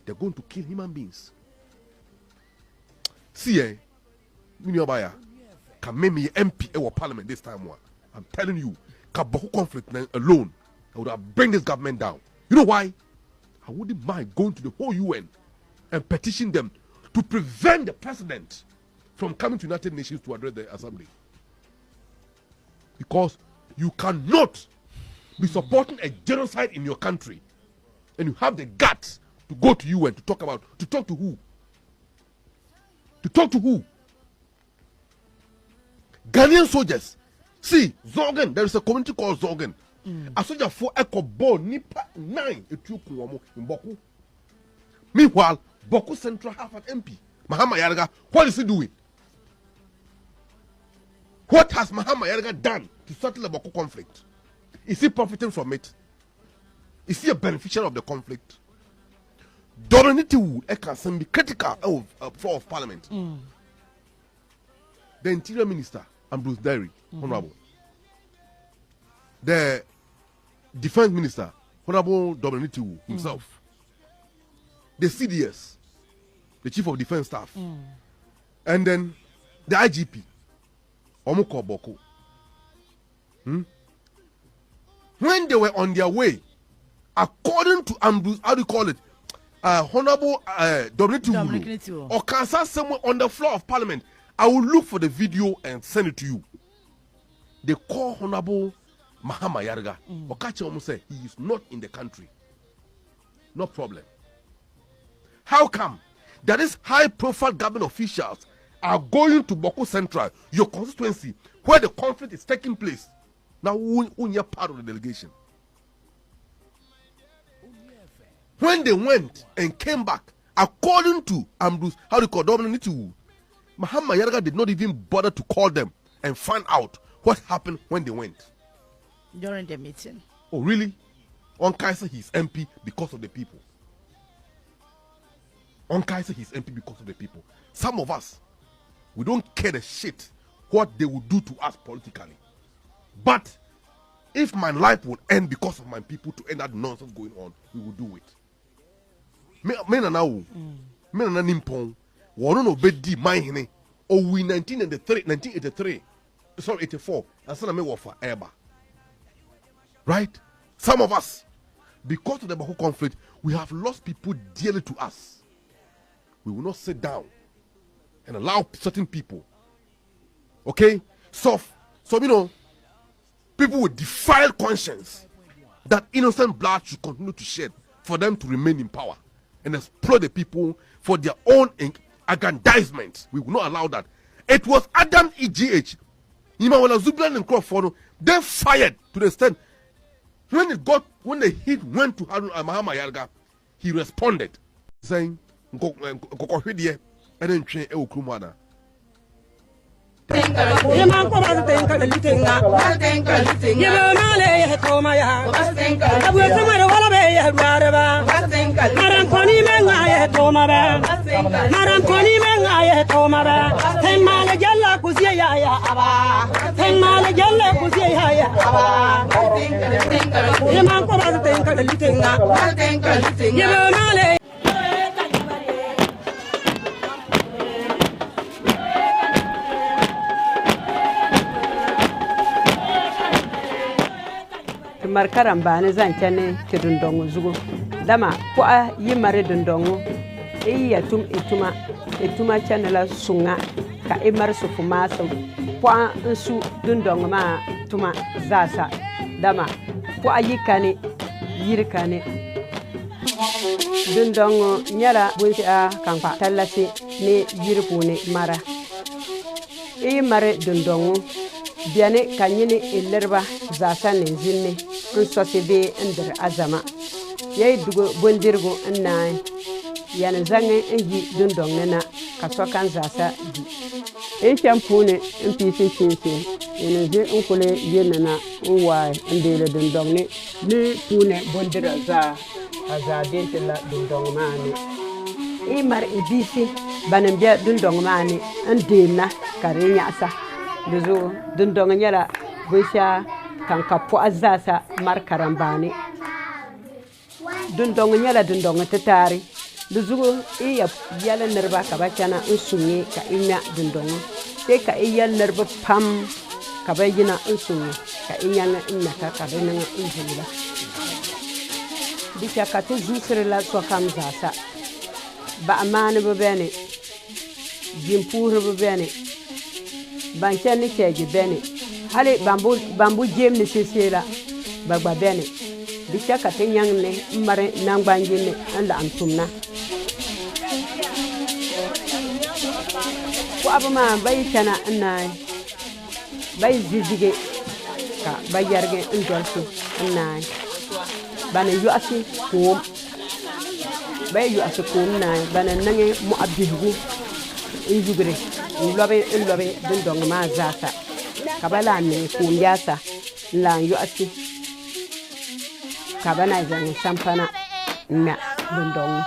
they're going to kill human beings. See, Miniobaya can make me MP in parliament this time. I'm telling you, Bawku conflict alone, I would have bring this government down. You know why? I wouldn't mind going to the whole UN and petition them to prevent the president from coming to United Nations to address the assembly. Because you cannot be supporting a genocide in your country and you have the guts to go to UN to talk to who? To talk to who? Ghanaian soldiers. See, Zorgan, there is a community called Zorgan. A soldier for Echo Ball, Nipa 9, in Bawku. Meanwhile, Bawku Central have an MP. Mahama Yarga, what is he doing? What has Mahama Yarga done to settle the Bawku conflict? Is he profiting from it? Is he a beneficiary of the conflict? Doroniti Eka be critical of floor of parliament. The interior minister, Bruce Derry, honorable. The defense minister, honorable Doroniti himself. The CDS, the chief of defense staff. And then the IGP, Omoko Bawku. When they were on their way, according to Ambrose, how do you call it? Honorable Doroniti or Kansas somewhere on the floor of parliament, I will look for the video and send it to you. They call Honorable Mahama Yarga. Okache almost say he is not in the country. No problem. How come that is high-profile government officials are going to Bawku Central, your constituency, where the conflict is taking place? Now, you're part of the delegation. When they went and came back, according to Ambrose, how do you call Doroniti, Mahama Yarga did not even bother to call them and find out what happened when they went. During the meeting. Oh, really? On Kaiser, he's MP because of the people. On Kaiser, he's MP because of the people. Some of us, we don't care the shit what they will do to us politically. But if my life will end because of my people to end that nonsense going on, we will do it. Men are now, men are nimpon. One no bedi mine. Oh, we 1983. Sorry, 84. That's not a me for ever. Right? Some of us, because of the Bawku conflict, we have lost people dearly to us. We will not sit down and allow certain people. Okay? So you know, people with defiled conscience that innocent blood should continue to shed for them to remain in power and exploit the people for their own aggrandizement. We will not allow that. It was Adam EGH. They fired to the extent when the heat went to Mahama Yarga, he responded saying, markaran bani zan kene ti dundongo zugo dama ko a yimare dundongo ya tum ituma chanela sunga ka imar su fuma su ko nsu dundongo ma tuma zasa dama ko a yirkane dundongo nyara bunti a kanfa tallasi ne yirpune mara mare dundongo biane kanyini ilerba zasa ne zinne sosibe ndir azama yai dugo bondirgo nnaay yana zange ngi dundong nena kaso kan zasa di champune mpisi chinsin ene je onkole yenana nwa ndele dundong ni pune bondira za azadente la dundong mane mar ebisi banambia dundong mane ndena karinya sa duzo dundong nyala busha kan kapo azasa markarambani dundong nyala dundong tatari duzugo iya yala nerba ka bachana unsunye ka inya dundong te ka iya nerba pam ka bayina unsunye ka inya na ka bayina unjula bisha ka te zusre la so kam zasa ba amane be bene jimpur be bene banchani keji bene hale bambu jem ni sesela bagba bene bisha ka te nyang ne mare nangbanji ne anda amtumna ko abama bay tana annay bay zizige ka bayarge ndolsu annay bana yu asi ko bay yu asi ko nay bana nange mu abihu injugre lobe dindong ma zasa kabala ne ko yasa la yu asi kabana zan sampana na dindong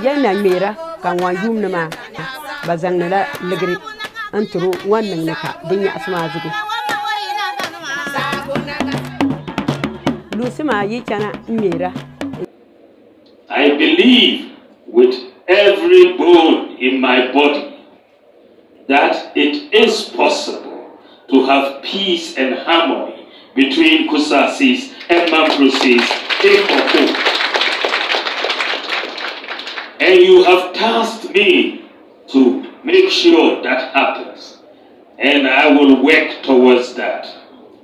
yana mera kan wa yumna ma bazang na legri anturu wannan naka dunya asma zugo lusima yi kana mera. I believe with every bone in my body that it is possible to have peace and harmony between Kusasis and Mamprusis in Bawku. And you have tasked me to make sure that happens. And I will work towards that.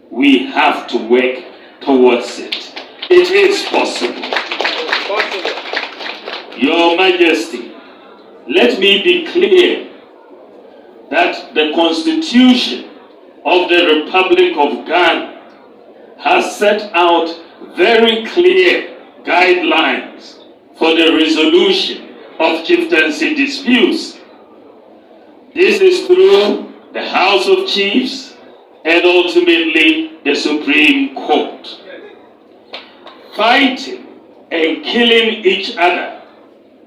We have to work towards it. It is possible. Your Majesty, let me be clear that the Constitution of the Republic of Ghana has set out very clear guidelines for the resolution of chieftaincy disputes. This is through the House of Chiefs and ultimately the Supreme Court. Fighting and killing each other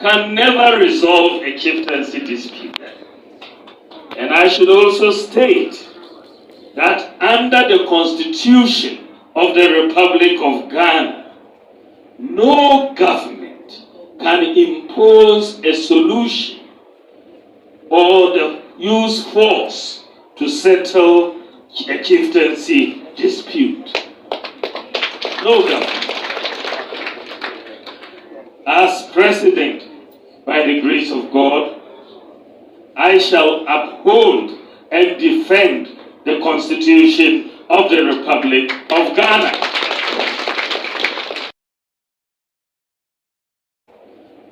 can never resolve a chieftaincy dispute. And I should also state that under the Constitution of the Republic of Ghana, no government can impose a solution or use force to settle a chieftaincy dispute. No government. As President, by the grace of God, I shall uphold and defend the Constitution of the Republic of Ghana.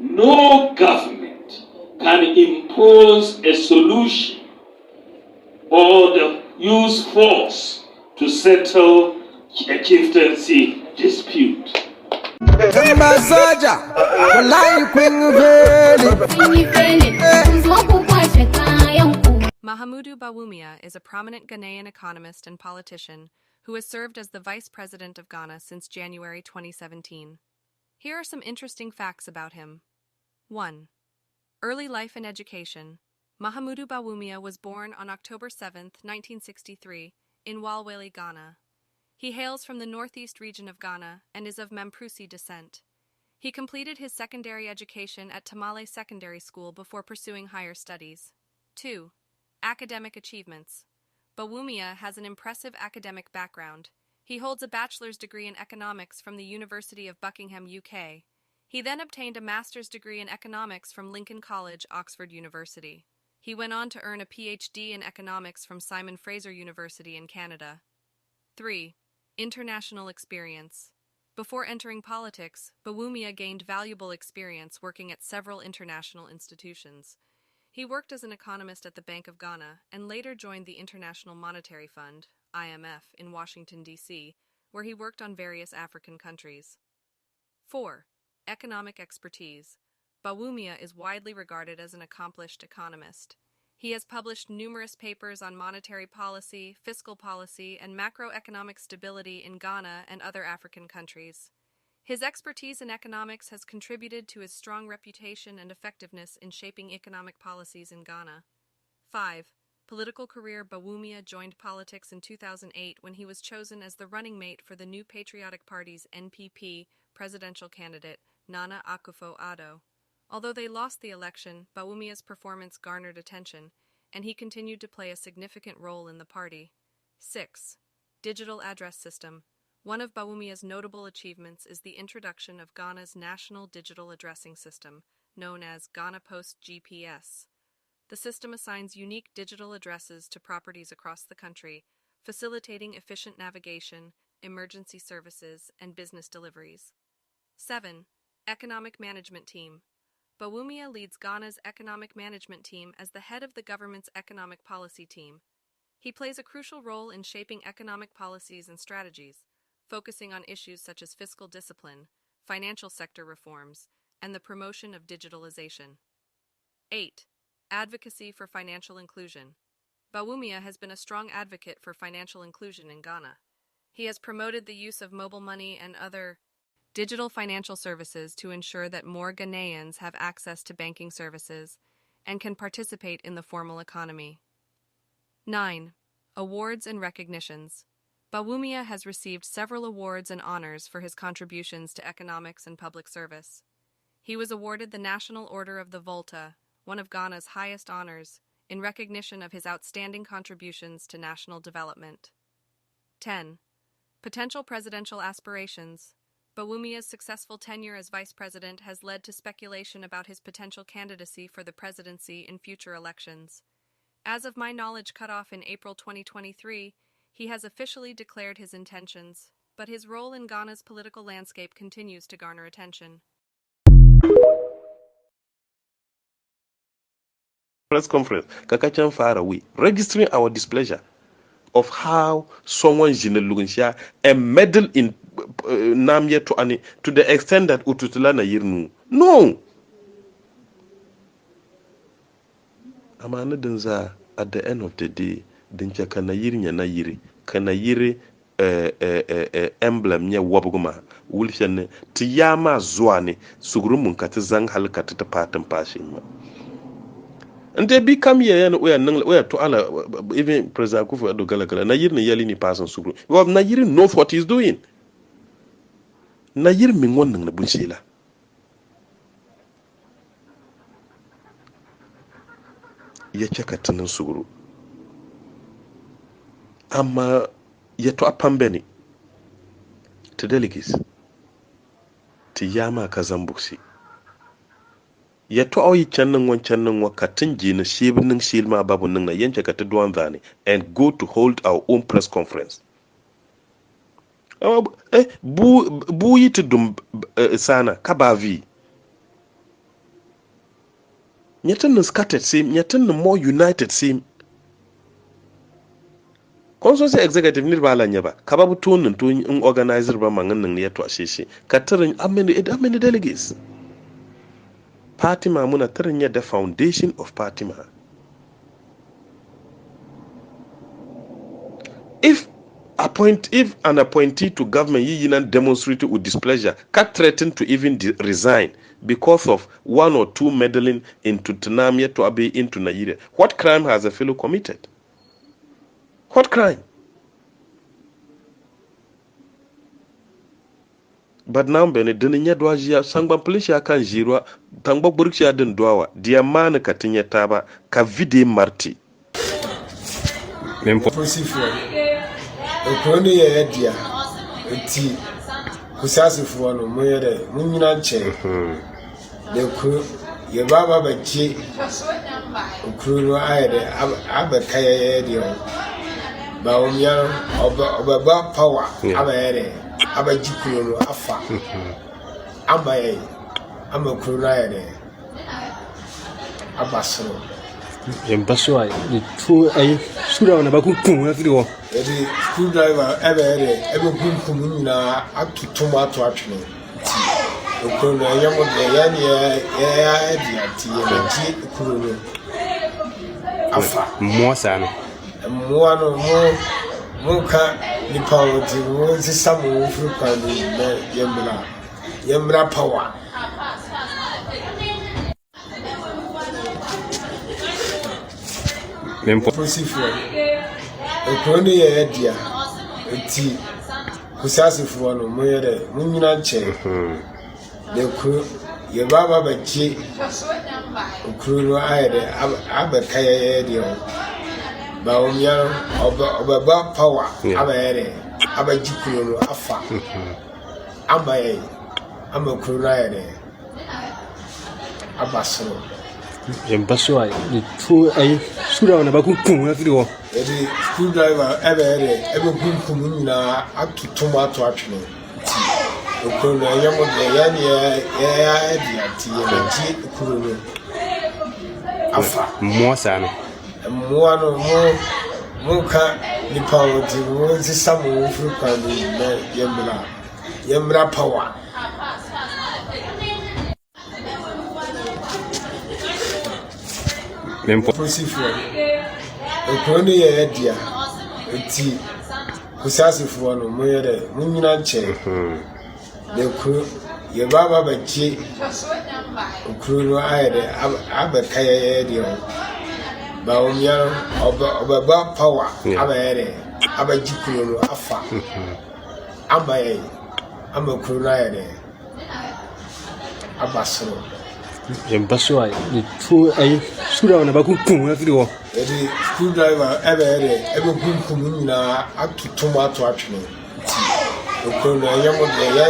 No government can impose a solution or use force to settle a chieftaincy dispute. Mahamudu Bawumia is a prominent Ghanaian economist and politician who has served as the Vice President of Ghana since January 2017. Here are some interesting facts about him. 1. Early life and education. Mahamudu Bawumia was born on October 7, 1963, in Walweli, Ghana. He hails from the northeast region of Ghana and is of Mamprusi descent. He completed his secondary education at Tamale Secondary School before pursuing higher studies. 2. Academic achievements. Bawumia has an impressive academic background. He holds a bachelor's degree in economics from the University of Buckingham, UK. He then obtained a master's degree in economics from Lincoln College, Oxford University. He went on to earn a PhD in economics from Simon Fraser University in Canada. 3. International experience. Before entering politics, Bawumia gained valuable experience working at several international institutions. He worked as an economist at the Bank of Ghana and later joined the International Monetary Fund, IMF, in Washington, D.C., where he worked on various African countries. 4. Economic expertise. Bawumia is widely regarded as an accomplished economist. He has published numerous papers on monetary policy, fiscal policy, and macroeconomic stability in Ghana and other African countries. His expertise in economics has contributed to his strong reputation and effectiveness in shaping economic policies in Ghana. 5. Political career. Bawumia joined politics in 2008 when he was chosen as the running mate for the New Patriotic Party's NPP presidential candidate, Nana Akufo-Addo. Although they lost the election, Bawumia's performance garnered attention, and he continued to play a significant role in the party. 6. Digital address system. One of Bawumia's notable achievements is the introduction of Ghana's national digital addressing system, known as Ghana Post GPS. The system assigns unique digital addresses to properties across the country, facilitating efficient navigation, emergency services, and business deliveries. 7. Economic Management Team. Bawumia leads Ghana's economic management team as the head of the government's economic policy team. He plays a crucial role in shaping economic policies and strategies, focusing on issues such as fiscal discipline, financial sector reforms, and the promotion of digitalization. 8. Advocacy for financial inclusion. Bawumia has been a strong advocate for financial inclusion in Ghana. He has promoted the use of mobile money and other digital financial services to ensure that more Ghanaians have access to banking services and can participate in the formal economy. 9. Awards and recognitions. Bawumia has received several awards and honors for his contributions to economics and public service. He was awarded the National Order of the Volta, one of Ghana's highest honors, in recognition of his outstanding contributions to national development. 10. Potential presidential aspirations. Bawumia's successful tenure as vice president has led to speculation about his potential candidacy for the presidency in future elections. As of my knowledge cutoff in April 2023, he has officially declared his intentions, but his role in Ghana's political landscape continues to garner attention. Press conference, Kakachan far away, registering our displeasure of how someone Jinelugnsha a meddle in Namye to the extent that Ututula na yirnu. No! Amana denza at the end of the day, dincha kana yiri nya na yiri, kana yiri emblem nya wabuguma, wulshane, tiyama zwane, sugurumun katizang halkata patam pashima. And they become here and we are to Allah, even President Akufo-Addo Galagala, Nayir ni yali ni person sugru. Well, Nayir knows what he's doing. Nayir mingwan nang nabunshila. Yachaka tanan sugru. Ama yato apambeni. Tedeligis. Tiyama kazambuksi. Yato awi channan wa katin jina shibnin shilma babu nang na yancha katadwan dhani and go to hold our own press conference. Bu yitu dum sana kabavi. Nyatan scattered sim, nyatan more united sim. Consulcy executive nirba nyaba kababu tunun to organizer ba mangan nang yato ashishi. Katarin amene delegates. Party muna tarinya the foundation of party ma. If an appointee to government yinan demonstrated with displeasure, can threaten to even resign because of one or two meddling into Tanamia to Abe into Nigeria. What crime has a fellow committed? What crime? But now bene deninya dwajia sangba polisi kan jirwa tangba burkshi den dwawa dia man katinya taba ka vide marti mempo posifo ekono ye dia enti kusasifo no moyere munyina nche de ku ye baba bachi okuru ayede abakaya ye dia bawumya oba power abayere abajikuru afa amaye amakuru ayede abasoro embaso ay tu ay sura wana bakukun afiro edi screwdriver ebe kunkum nyina atutum atwatwe okuru na yamo de yani ya edi ati ye kuru no afa More sana. mmoa no mo ka nipa woti mo sisa mo furu kwani na yemra power Mempo. prosifo ekroni ye dia enti kusasifo no mo yere mo nyina nche de ku ye baba bachi okru no ayede abeka ye dia ba omya oba power abayere abajikuru no afa amaye amakuru na ayede abasoro Jembaso ai the two ai sura na bakun afiri wo. Edi screwdriver ebe kunkum nyina atotom ato atwene okuru no yemo de ya edi ati ye meji okuru no afa More sana. mmoa no mo ka nipa woti mo sisa mo furu kwani na yemra power Mempo. prosifo ekroni ye dia enti kusasifo no mo yere mo nyina nche de ku ye baba bachi okru no ayede abeka ye dia ba omya oba power abayere abajikuru no afa amaye amakuru na ayede abasoro Jembaso ai the two ai sura na bakun afiri wo. Edi screwdriver ebe kunkum nyina atotom ato atwene okuru no yemo de ya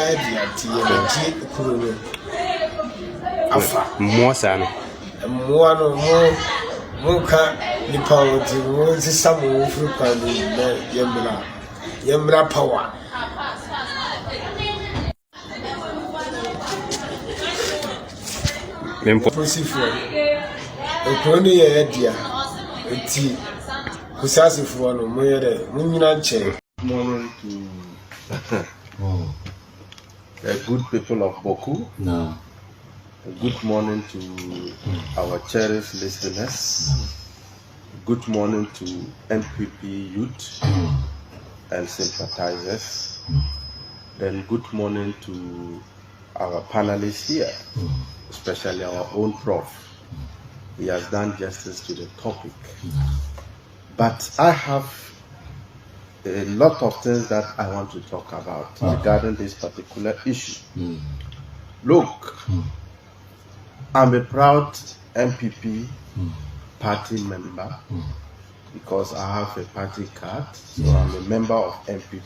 edi ati ye meji okuru no afa More sana. mmoa no mo ka nipa woti mo sisa mo furu kwani na yemra power Mempo. prosifo ekroni ye dia enti kusasifo no mo yere mo nyina nche Morning to the good people of Bawku. No. Good morning to our cherished listeners. Good morning to NPP youth and sympathizers. Then good morning to our panelists here, especially our own prof. He has done justice to the topic. But I have a lot of things that I want to talk about regarding this particular issue. Look, I'm a proud MPP party member because I have a party card, so I'm a member of MPP,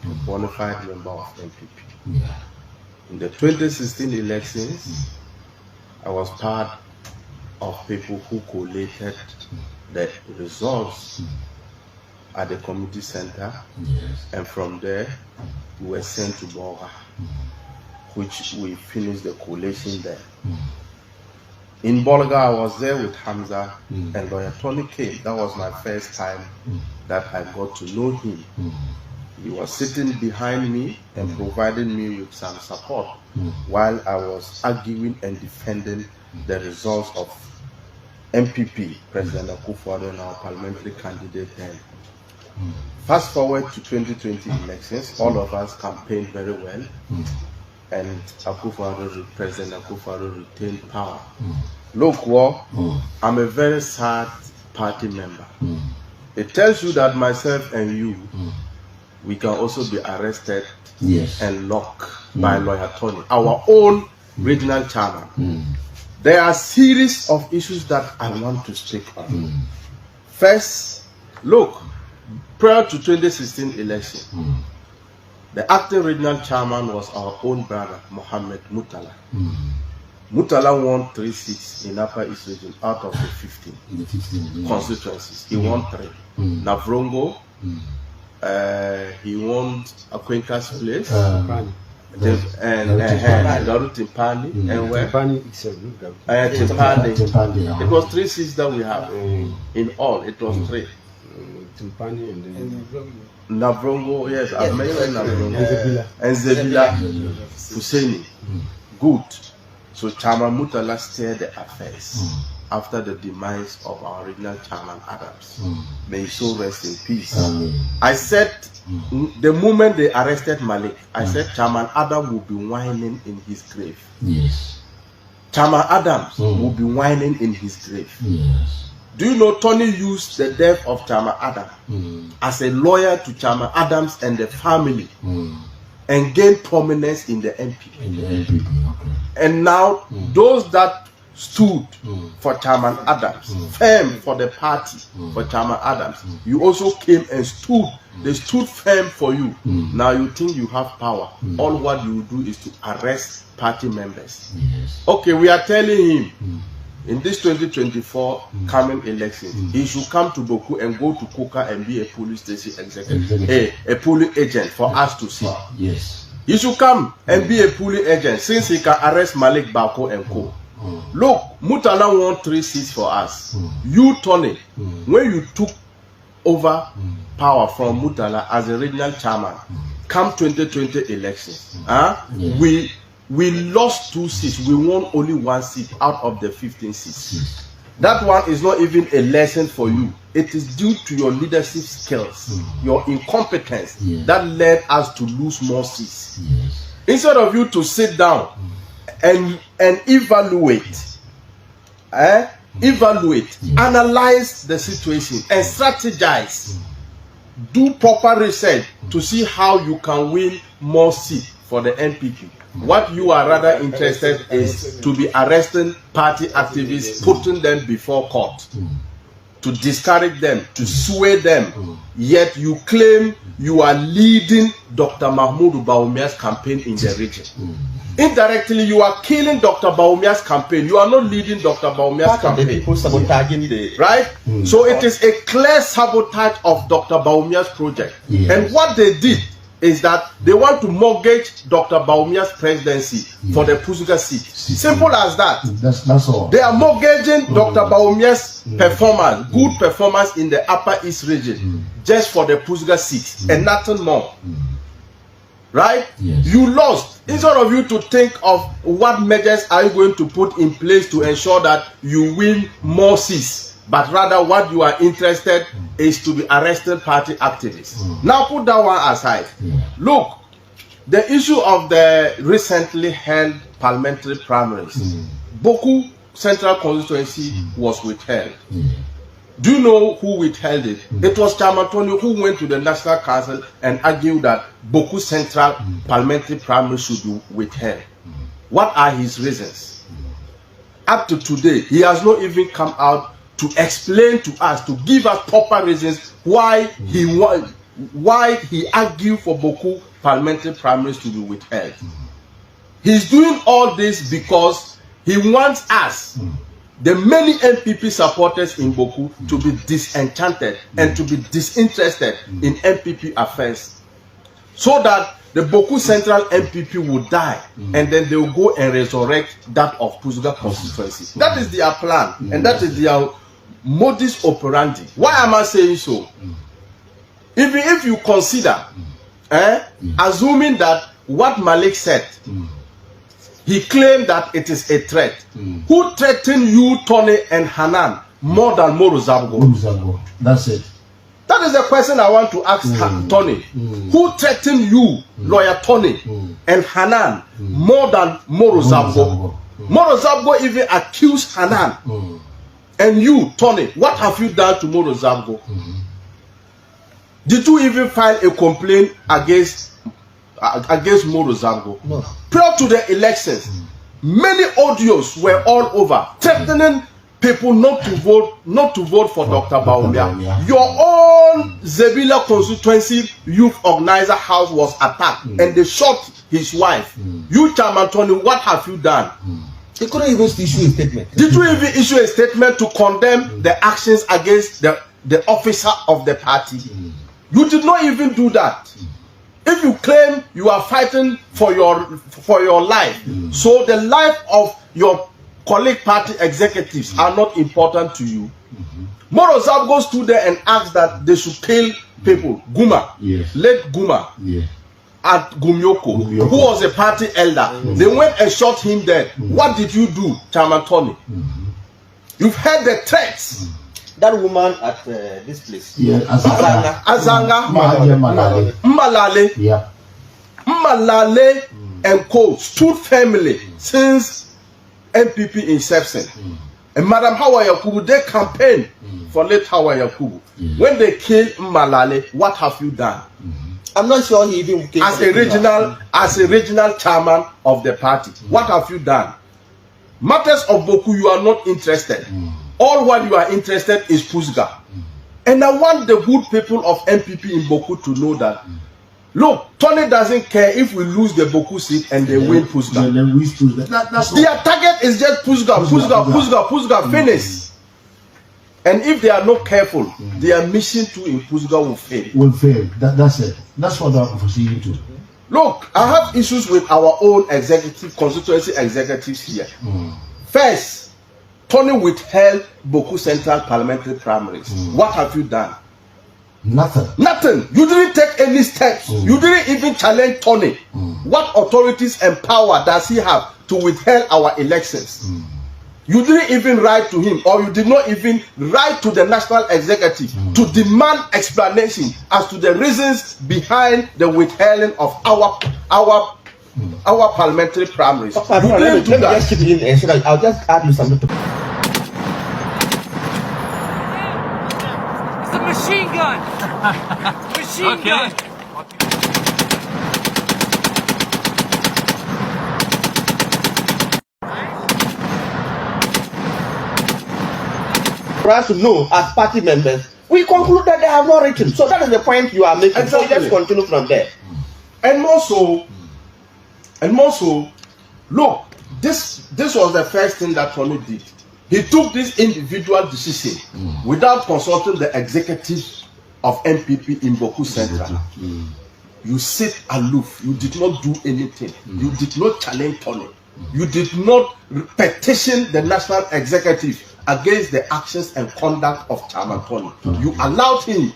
a bona fide member of MPP. In the 2016 elections, I was part of people who collated the results at the community center, and from there we were sent to Bawku, which we finished the collation there. In Bolga, I was there with Hamza and Lawyer Tony came. That was my first time that I got to know him. He was sitting behind me and providing me with some support while I was arguing and defending the results of MPP, President Akufo-Addo, and our parliamentary candidate then. Fast forward to 2020 elections, all of us campaigned very well, and President Akufo-Addo retained power. Look, I'm a very sad party member. It tells you that myself and you, we can also be arrested and locked by Lawyer Tony, our own regional chairman. There are a series of issues that I want to speak on. First, look, prior to 2016 election, the acting regional chairman was our own brother, Mohammed Mutala. Mutala won 3 seats in Upper East Region out of the 15 constituencies. He won 3. Navrongo, he won Akwenka's place, and Timpani, and where? Timpani. It was 3 seats that we have. In all, it was 3. Timpani and Navrongo, yes, I mentioned Navrongo. And Zebila Husseini. Good. So Chama Mutala steered the affairs after the demise of our original chairman Adams. May his soul rest in peace. I said, the moment they arrested Malik, I said Chairman Adams will be whining in his grave. Yes. Chairman Adams will be whining in his grave. Yes. Do you know Tony used the death of Chairman Adams as a lawyer to Chairman Adams and the family and gained prominence in the NPP? In the NPP, okay. And now those that stood for Chairman Adams, firm for the party for Chairman Adams, you also came and stood. They stood firm for you. Now you think you have power. All what you do is to arrest party members. Yes. Okay, we are telling him in this 2024 coming election, he should come to Bawku and go to Kuka and be a police station executive, a polling agent for us to see. Yes. He should come and be a polling agent since he can arrest Malik, Bawku and Co. Look, Mutala won 3 seats for us. You, Tony, when you took over power from Mutala as the regional chairman, come 2020 elections, we lost 2 seats. We won only 1 seat out of the 15 seats. That one is not even a lesson for you. It is due to your leadership skills, your incompetence that led us to lose more seats. Instead of you to sit down and evaluate, analyze the situation and strategize, do proper research to see how you can win more seats for the NPP. What you are rather interested is to be arresting party activists, putting them before court, to discourage them, to sway them. Yet you claim you are leading Dr. Mahmoud Bawumia's campaign in the region. Indirectly, you are killing Dr. Bawumia's campaign. You are not leading Dr. Bawumia's campaign. Right? So it is a clear sabotage of Dr. Bawumia's project. And what they did is that they want to mortgage Dr. Bawumia's presidency for the Pusuga seat. Simple as that. That's all. They are mortgaging Dr. Bawumia's performance, good performance in the Upper East region, just for the Pusuga seat and nothing more. Right? Yes. You lost. Instead of you to think of what measures are you going to put in place to ensure that you win more seats, but rather what you are interested is to be arresting party activists. Now put that one aside. Look, the issue of the recently held parliamentary primaries, Bawku Central Constituency was withheld. Do you know who withheld it? It was Chairman Tony who went to the National Council and argued that Bawku Central parliamentary primary should be withheld. What are his reasons? Up to today, he has not even come out to explain to us, to give us proper reasons why he argued for Bawku parliamentary primaries to be withheld. He's doing all this because he wants us, the many NPP supporters in Bawku, to be disenchanted and to be disinterested in NPP affairs, so that the Bawku Central NPP will die and then they will go and resurrect that of Pusuga constituency. That is their plan and that is their modus operandi. Why am I saying so? Even if you consider, assuming that what Malik said, he claimed that it is a threat. Who threatened you, Tony and Hanan, more than Moro Zabgo? That's it. That is the question I want to ask Tony. Who threatened you, lawyer Tony and Hanan, more than Moro Zabgo? Moro Zabgo even accused Hanan. And you, Tony, what have you done to Moro Zabgo? Did you even file a complaint against Moro Zabgo? No. Prior to the elections, many audios were all over threatening people not to vote for Dr. Bawumia. Your own Zebila constituency youth organizer house was attacked and they shot his wife. You, Chairman Tony, what have you done? They couldn't even issue a statement. Did you even issue a statement to condemn the actions against the officer of the party? You did not even do that. If you claim you are fighting for your life, so the life of your colleague party executives are not important to you. Moro Zabgo stood there and asked that they should kill people. Guma, late Guma, at Gumyoko, who was a party elder. They went and shot him dead. What did you do, Chairman Tony? You've heard the threats. That woman at this place. Yeah, Azanga. Malale. Yeah. Malale and Co. stood firmly since MPP inception. And Madam Hawa Yakubu, they campaigned for late Hawa Yakubu. When they killed Malale, what have you done? I'm not sure he even came as a regional chairman of the party. What have you done? Matters of Bawku, you are not interested. All what you are interested is Pusga. And I want the good people of MPP in Bawku to know that, look, Tony doesn't care if we lose the Bawku seat and they win Pusga. Their target is just Pusga, finish. And if they are not careful, their mission to in Pusga will fail. That's it. That's what I'm foreseeing too. Look, I have issues with our own constituency executives here. First, Tony withheld Bawku Central Parliamentary Primaries. What have you done? Nothing. You didn't take any steps. You didn't even challenge Tony. What authorities and power does he have to withhold our elections? You didn't even write to him, or you did not even write to the National Executive to demand explanation as to the reasons behind the withholding of our parliamentary primaries. Let me just keep it in, so that I'll just add you something to. It's a machine gun. Machine gun. For us to know as party members, we conclude that they have not written. So that is the point you are making. Exactly. So let's continue from there. And more so, look, this was the first thing that Tony did. He took this individual decision without consulting the executive of MPP in Bawku Central. You sit aloof. You did not do anything. You did not challenge Tony. You did not petition the National Executive against the actions and conduct of Chairman Tony. You allowed him.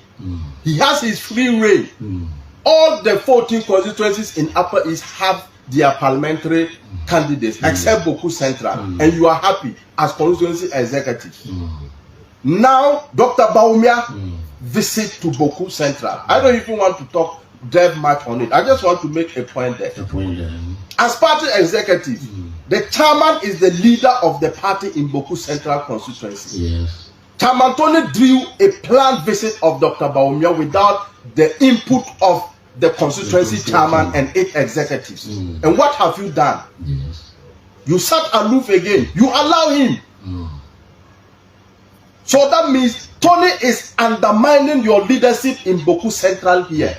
He has his free reign. All the 14 constituencies in Upper East have their parliamentary candidates, except Bawku Central, and you are happy as constituency executive. Now, Dr. Bawumia visit to Bawku Central. I don't even want to delve much on it. I just want to make a point there. As party executive, the chairman is the leader of the party in Bawku Central constituency. Yes. Chairman Tony drew a planned visit of Dr. Bawumia without the input of the constituency chairman and 8 executives. And what have you done? Yes. You sat aloof again. You allow him. So that means Tony is undermining your leadership in Bawku Central here.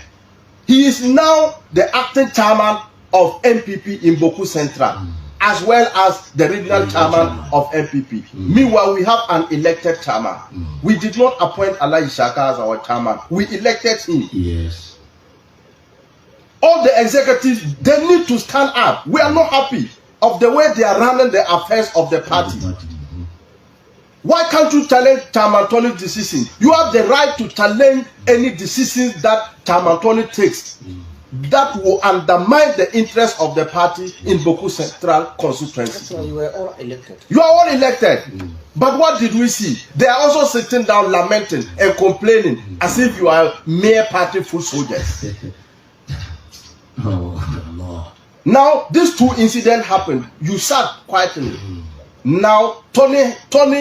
He is now the acting chairman of MPP in Bawku Central, as well as the regional chairman of MPP. Meanwhile, we have an elected chairman. We did not appoint Allah Ishaka as our chairman. We elected him. Yes. All the executives, they need to stand up. We are not happy of the way they are running the affairs of the party. Why can't you challenge Chairman Tony's decision? You have the right to challenge any decisions that Chairman Tony takes that will undermine the interest of the party in Bawku Central constituency. So you were all elected. You are all elected. But what did we see? They are also sitting down lamenting and complaining as if you are mere party foot soldiers. Oh, Now, these 2 incidents happened. You sat quietly. Now, Tony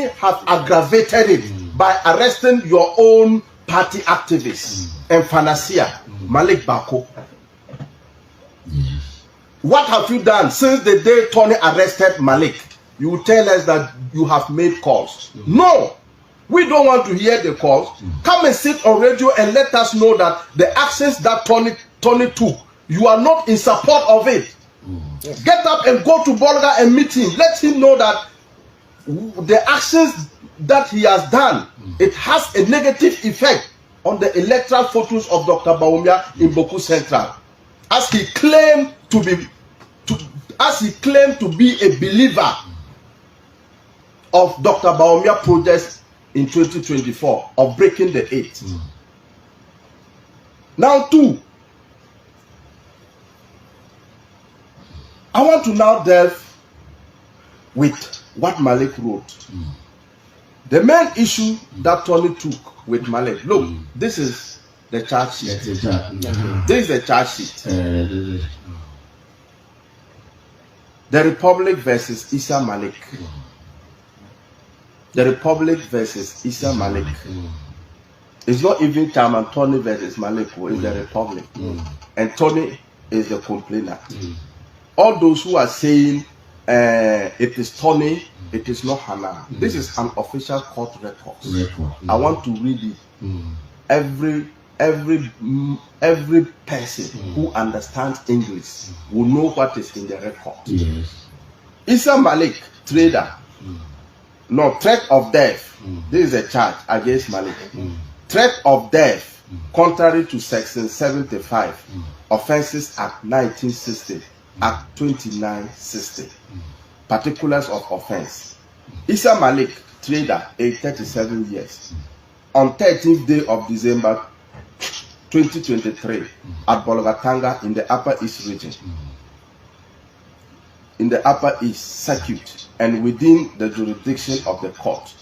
has aggravated it by arresting your own party activists and financier, Malik Bawku. What have you done since the day Tony arrested Malik? You will tell us that you have made calls. No, we don't want to hear the calls. Come and sit on radio and let us know that the actions that Tony took, you are not in support of it. Get up and go to Bolga and meet him. Let him know that the actions that he has done, it has a negative effect on the electoral photos of Dr. Bawumia in Bawku Central, as he claimed to be a believer of Dr. Bawumia projects in 2024 of breaking the 8. Now, 2. I want to now delve with what Malik wrote. The main issue that Tony took with Malik, look, this is the charge sheet. This is the charge sheet. The Republic versus Issa Malik. The Republic versus Issa Malik. It's not even Chairman Tony versus Malik, it's the Republic. And Tony is the complainant. All those who are saying it is Tony, it is not Hannah. This is an official court record. I want to read it. Every person who understands English will know what is in the record. Issa Malik, trader, no threat of death. This is a charge against Malik. Threat of death, contrary to Section 75, Offences Act 1960, Act 2960. Particulars of offense. Issa Malik, trader, age 37 years. On 13th day of December 2023, at Bolgatanga in the Upper East region, in the Upper East Circuit, and within the jurisdiction of the court,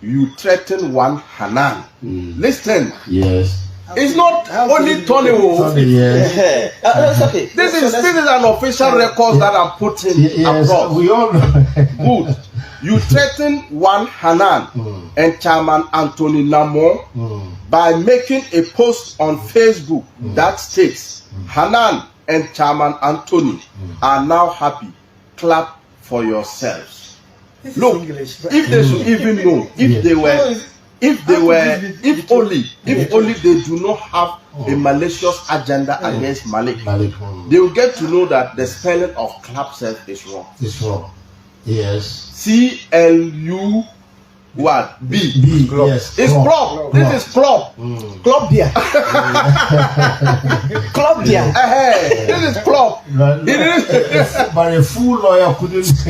you threaten one Hanan. Listen. Yes. It's not only Tony. Okay. This is an official record that I'm putting across. We all know. Good. You threaten one Hanan and Chairman Anthony Namo by making a post on Facebook that states Hanan and Chairman Anthony are now happy. Clap for yourselves. Look, if they should even know, if only they do not have a malicious agenda against Malik, they will get to know that the spelling of clap self is wrong. It's wrong. Yes. CLU what? B. Yes. It's club. This is club. Club there. Club there. This is club. But a full lawyer couldn't.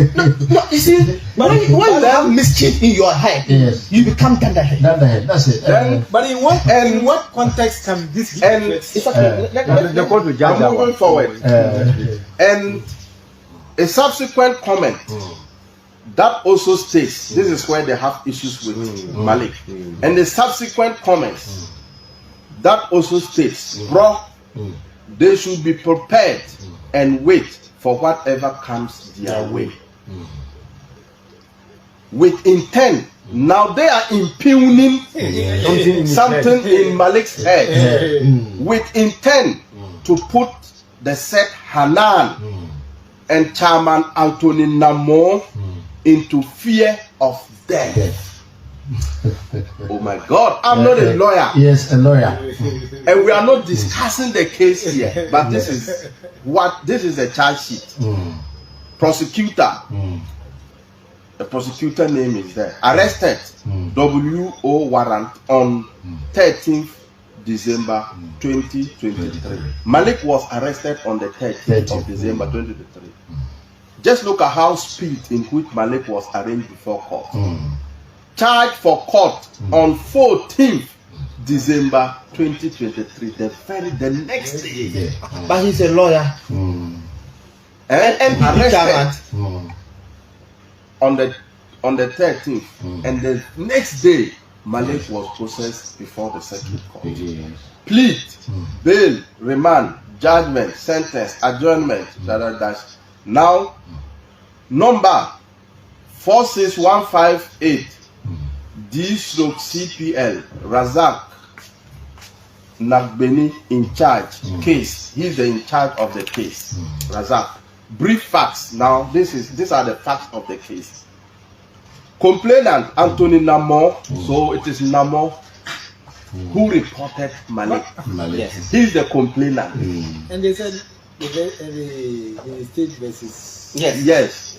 No, you see, when you have mischief in your head, you become dunderhead. That's it. But in what context can this be? And it's okay. I'm moving forward. And a subsequent comment that also states, this is where they have issues with Malik. And the subsequent comments that also states, bro, they should be prepared and wait for whatever comes their way. With intent, now they are impugning something in Malik's head. With intent to put the said Hanan and Chairman Anthony Namo into fear of death. Oh my God, I'm not a lawyer. Yes, a lawyer. And we are not discussing the case here, but this is a charge sheet. Prosecutor. The prosecutor name is there. Arrested. WO warrant on 13th December 2023. Malik was arrested on the 13th of December 2023. Just look at how speed in which Malik was arraigned before court. Charged for court on 14th December 2023, the next day. But he's a lawyer. And arrested on the 13th, and the next day Malik was processed before the circuit court. Plead, bail, remand, judgment, sentence, adjournment, Now, number 46158 D/CPL Razak Nagbeni in charge case. He's in charge of the case. Razak. Brief facts. Now, these are the facts of the case. Complainant Anthony Namo. So it is Namo who reported Malik. Yes. He's the complainant. And they said the state versus. Yes,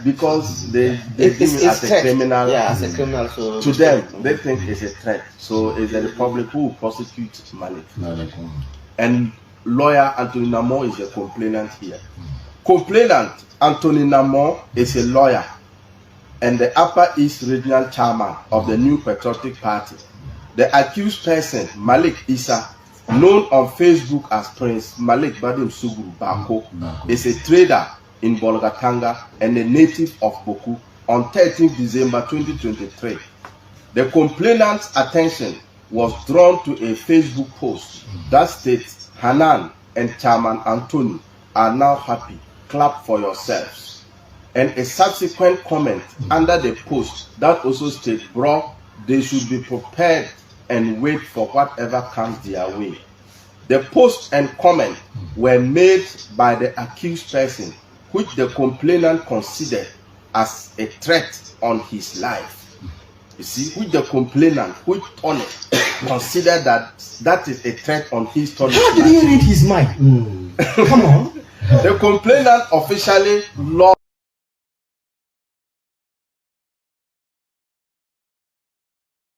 because they deem it as a criminal. Yeah, as a criminal. So to them, they think it's a threat. So it's the Republic who will prosecute Malik. And lawyer Anthony Namo is a complainant here. Complainant Anthony Namo is a lawyer and the Upper East Regional Chairman of the New Patriotic Party. The accused person, Malik Issa, known on Facebook as Prince Malik Badim Suguru Bawku, is a trader in Bolgatanga and a native of Bawku. On 13th December 2023, The complainant's attention was drawn to a Facebook post that states, Hanan and Chairman Anthony are now happy. Clap for yourselves. And a subsequent comment under the post that also states, bro, they should be prepared and wait for whatever comes their way. The post and comment were made by the accused person, which the complainant considered as a threat on his life. You see, which the complainant, which Tony considered that is a threat on his Tony's life. How did he read his mind? Come on. The complainant officially lost.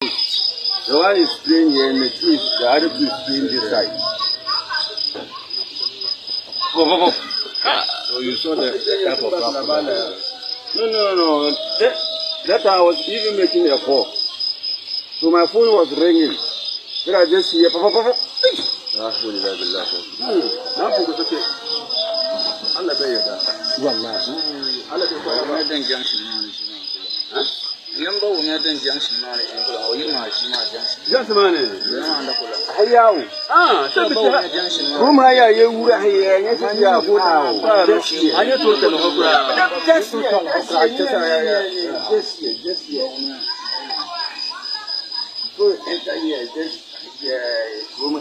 The one is playing here and the two is the other two is playing this side. So you saw the type of rap. No. That I was even making a call. So my phone was ringing. Then I just hear papa. Now focus okay. Allah be yada. Wallahi. Allah be yada. Dan junction na shi. Number one dan junction na shi ko o yi ma shi ma junction. Junction ma ne. Na anda kula. Hayawo. Sai bi kuma ya ye wura haye ya shi ya go na. Anya to ta no kula. Just here. So enter here just room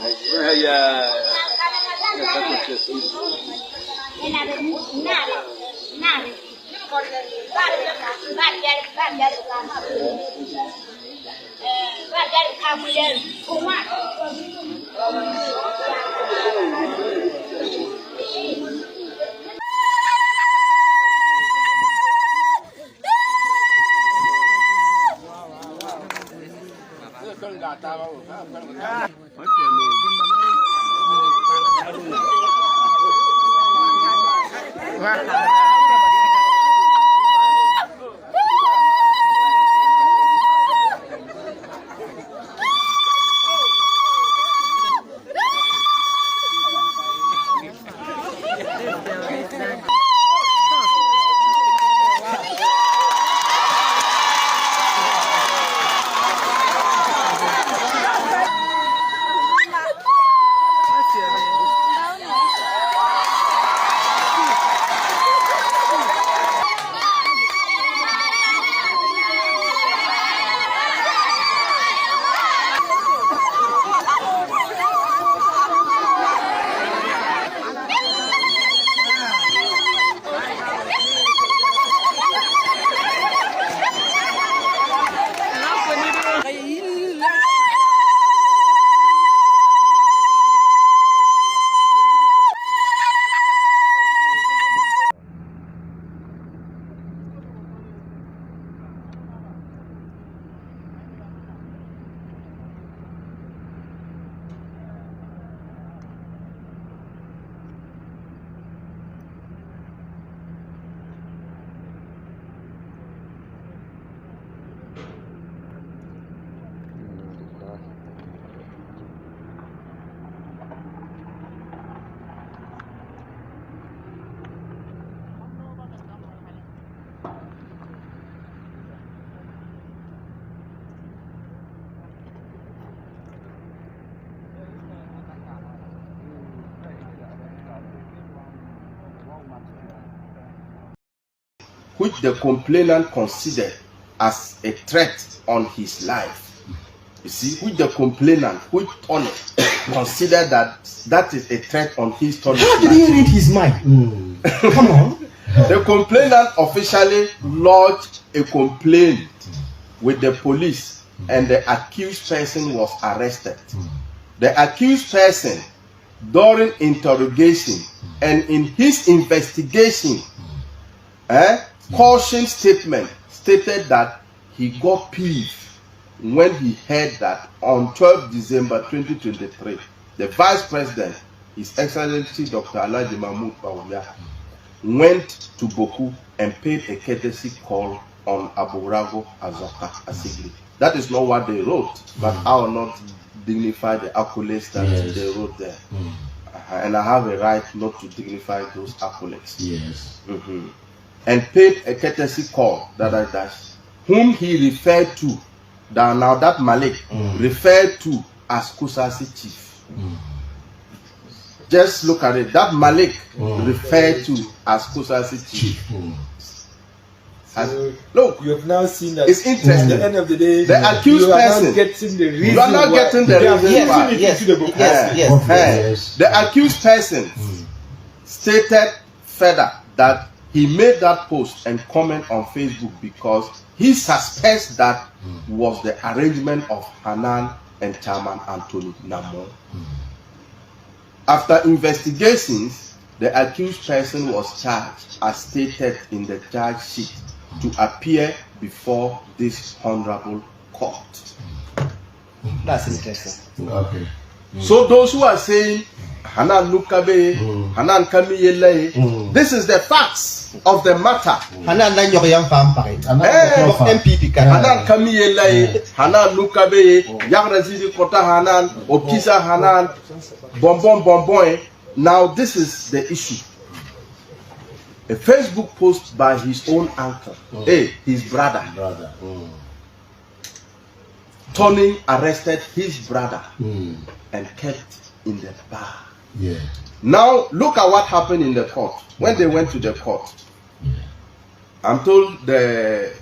which the complainant considered as a threat on his life. You see, which the complainant, which Tony considered that is a threat on his Tony's life. How did he read his mind? Come on. The complainant officially lodged a complaint with the police and the accused person was arrested. The accused person, during interrogation and in his investigation, caution statement stated that he got peeved when he heard that on 12 December 2023, the Vice President, His Excellency Dr. Alhaji Mahmoud Bawumia, went to Bawku and paid a courtesy call on Aburago Azoka Asigli. That is not what they wrote, but I will not dignify the accolades that they wrote there. And I have a right not to dignify those accolades. Yes. And paid a courtesy call, whom he referred to that Malik referred to as Kusasi chief. Just look at it. That Malik referred to as Kusasi chief. Look, you have now seen that it's interesting. At the end of the day, the accused person, you are not getting the reason. Yes. The accused person stated further that he made that post and comment on Facebook because he suspects that was the arrangement of Hanan and Chairman Anthony Namo. After investigations, the accused person was charged as stated in the charge sheet to appear before this honorable court. That's interesting. Okay. So those who are saying Hanan Nukabe, Hanan Kamiyele, this is the facts of the matter. Hanan Nanyoyam Fampare. MPP Hanan Kamiyele, Hanan Nukabe, Yagrazidi Kota Hanan, Okisa Hanan, Bonbon. Now this is the issue. A Facebook post by his own uncle, his brother. Tony arrested his brother and kept in the bar. Yeah. Now look at what happened in the court. When they went to the court, I'm told the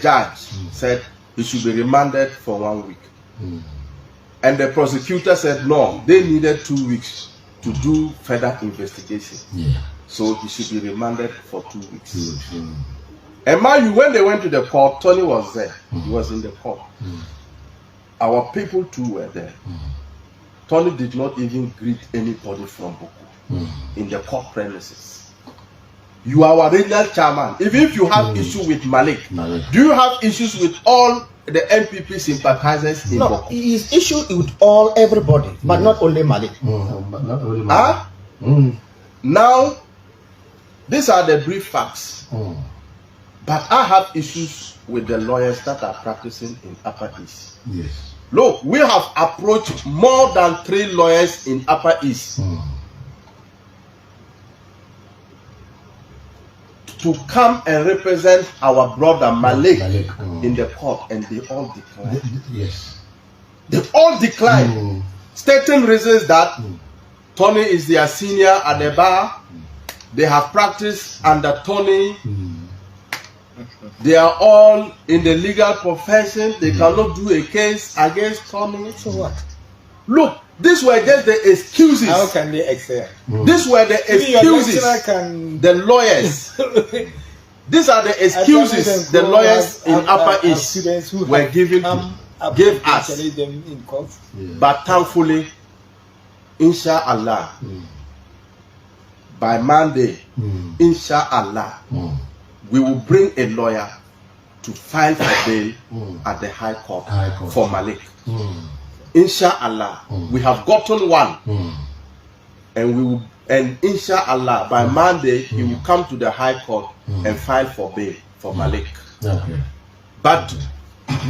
judge said he should be remanded for 1 week. And the prosecutor said no, they needed 2 weeks to do further investigation. So he should be remanded for 2 weeks. And mind you, when they went to the court, Tony was there. He was in the court. Our people too were there. Tony did not even greet anybody from Bawku in the court premises. You are our regional chairman. Even if you have issue with Malik, do you have issues with all the MPP sympathizers in Bawku? No, he is issued with everybody, but not only Malik. Not only Malik. Now, these are the brief facts. But I have issues with the lawyers that are practicing in Upper East. Yes. Look, we have approached more than 3 lawyers in Upper East to come and represent our brother Malik in the court, and they all declined. Yes. They all declined, stating reasons that Tony is their senior at the bar. They have practiced under Tony. They are all in the legal profession. They cannot do a case against Tony. So what? Look, these were just the excuses. How can they excel? These were the excuses. The lawyers. These are the excuses the lawyers in Upper East were gave us. But thankfully, inshallah, by Monday, inshallah, we will bring a lawyer to file for bail at the High Court for Malik. Inshallah, we have gotten one, and inshallah by Monday he will come to the High Court and file for bail for Malik. But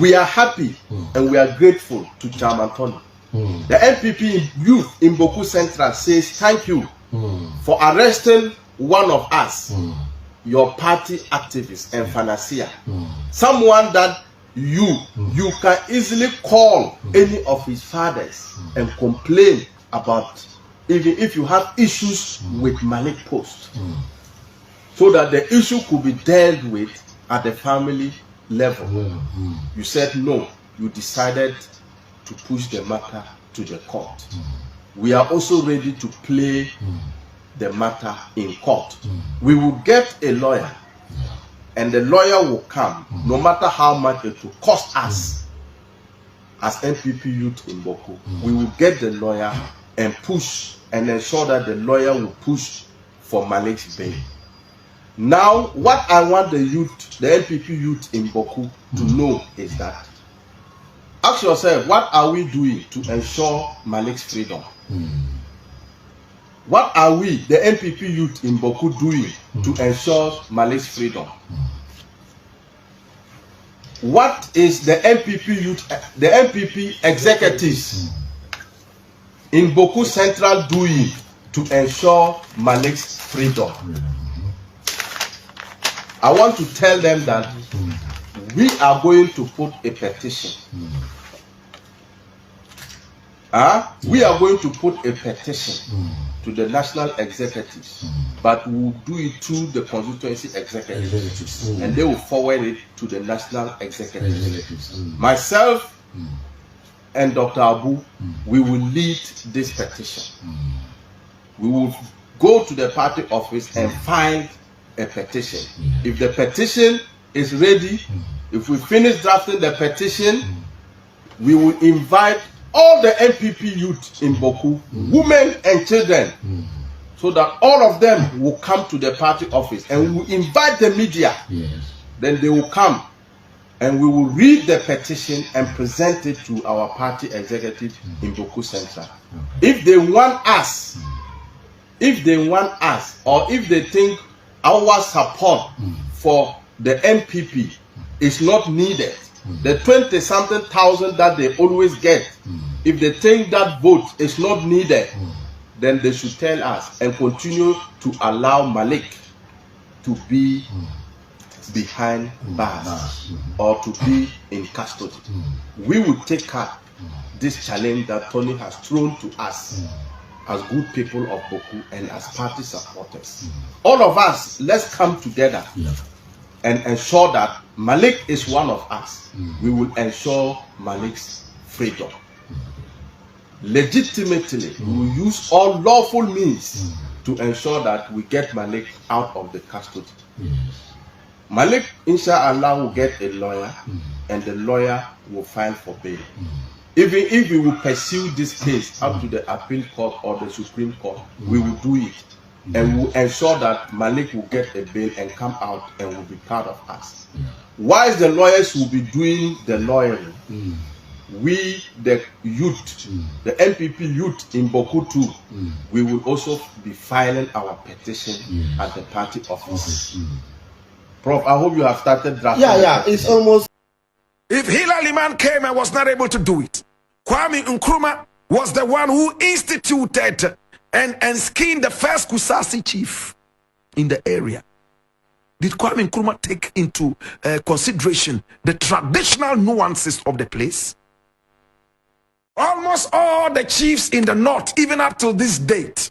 we are happy and we are grateful to Chairman Tony. The MPP youth in Bawku Central says thank you for arresting one of us, your party activist and financier, someone that you can easily call any of his fathers and complain about, even if you have issues with Malik Post, so that the issue could be dealt with at the family level. You said no, you decided to push the matter to the court. We are also ready to play the matter in court. We will get a lawyer, and the lawyer will come, no matter how much it will cost us as MPP youth in Bawku. We will get the lawyer and push and ensure that the lawyer will push for Malik's bail. Now, what I want the MPP youth in Bawku to know is that, ask yourself, what are we doing to ensure Malik's freedom? What are we, the MPP youth in Bawku, doing to ensure Malik's freedom? What is the MPP youth, the MPP executives in Bawku Central doing to ensure Malik's freedom? I want to tell them that we are going to put a petition. We are going to put a petition to the national executives, but we will do it through the constituency executives, and they will forward it to the national executives. Myself and Dr. Abu, we will lead this petition. We will go to the party office and find a petition. If the petition is ready, if we finish drafting the petition, we will invite all the MPP youth in Bawku, women and children, so that all of them will come to the party office, and we will invite the media. Then they will come and we will read the petition and present it to our party executive in Bawku Central. If they want us, or if they think our support for the MPP is not needed, the 20-something thousand that they always get, if they think that vote is not needed, then they should tell us and continue to allow Malik to be behind bars or to be in custody. We will take up this challenge that Tony has thrown to us as good people of Bawku and as party supporters. All of us, let's come together and ensure that Malik is one of us. We will ensure Malik's freedom. Legitimately, we will use all lawful means to ensure that we get Malik out of the custody. Malik, inshallah, will get a lawyer, and the lawyer will file for bail. Even if we will pursue this case up to the appeal court or the Supreme Court, we will do it. And we will ensure that Malik will get a bail and come out and will be part of us. Whilst the lawyers will be doing the lawyering, we, the youth, the MPP youth in Bawku too, we will also be filing our petition at the party office. Prof, I hope you have started drafting. Yeah, it's almost. If Hilary Man came and was not able to do it, Kwame Nkrumah was the one who instituted and skinned the first Kusasi chief in the area. Did Kwame Nkrumah take into consideration the traditional nuances of the place? Almost all the chiefs in the north, even up till this date,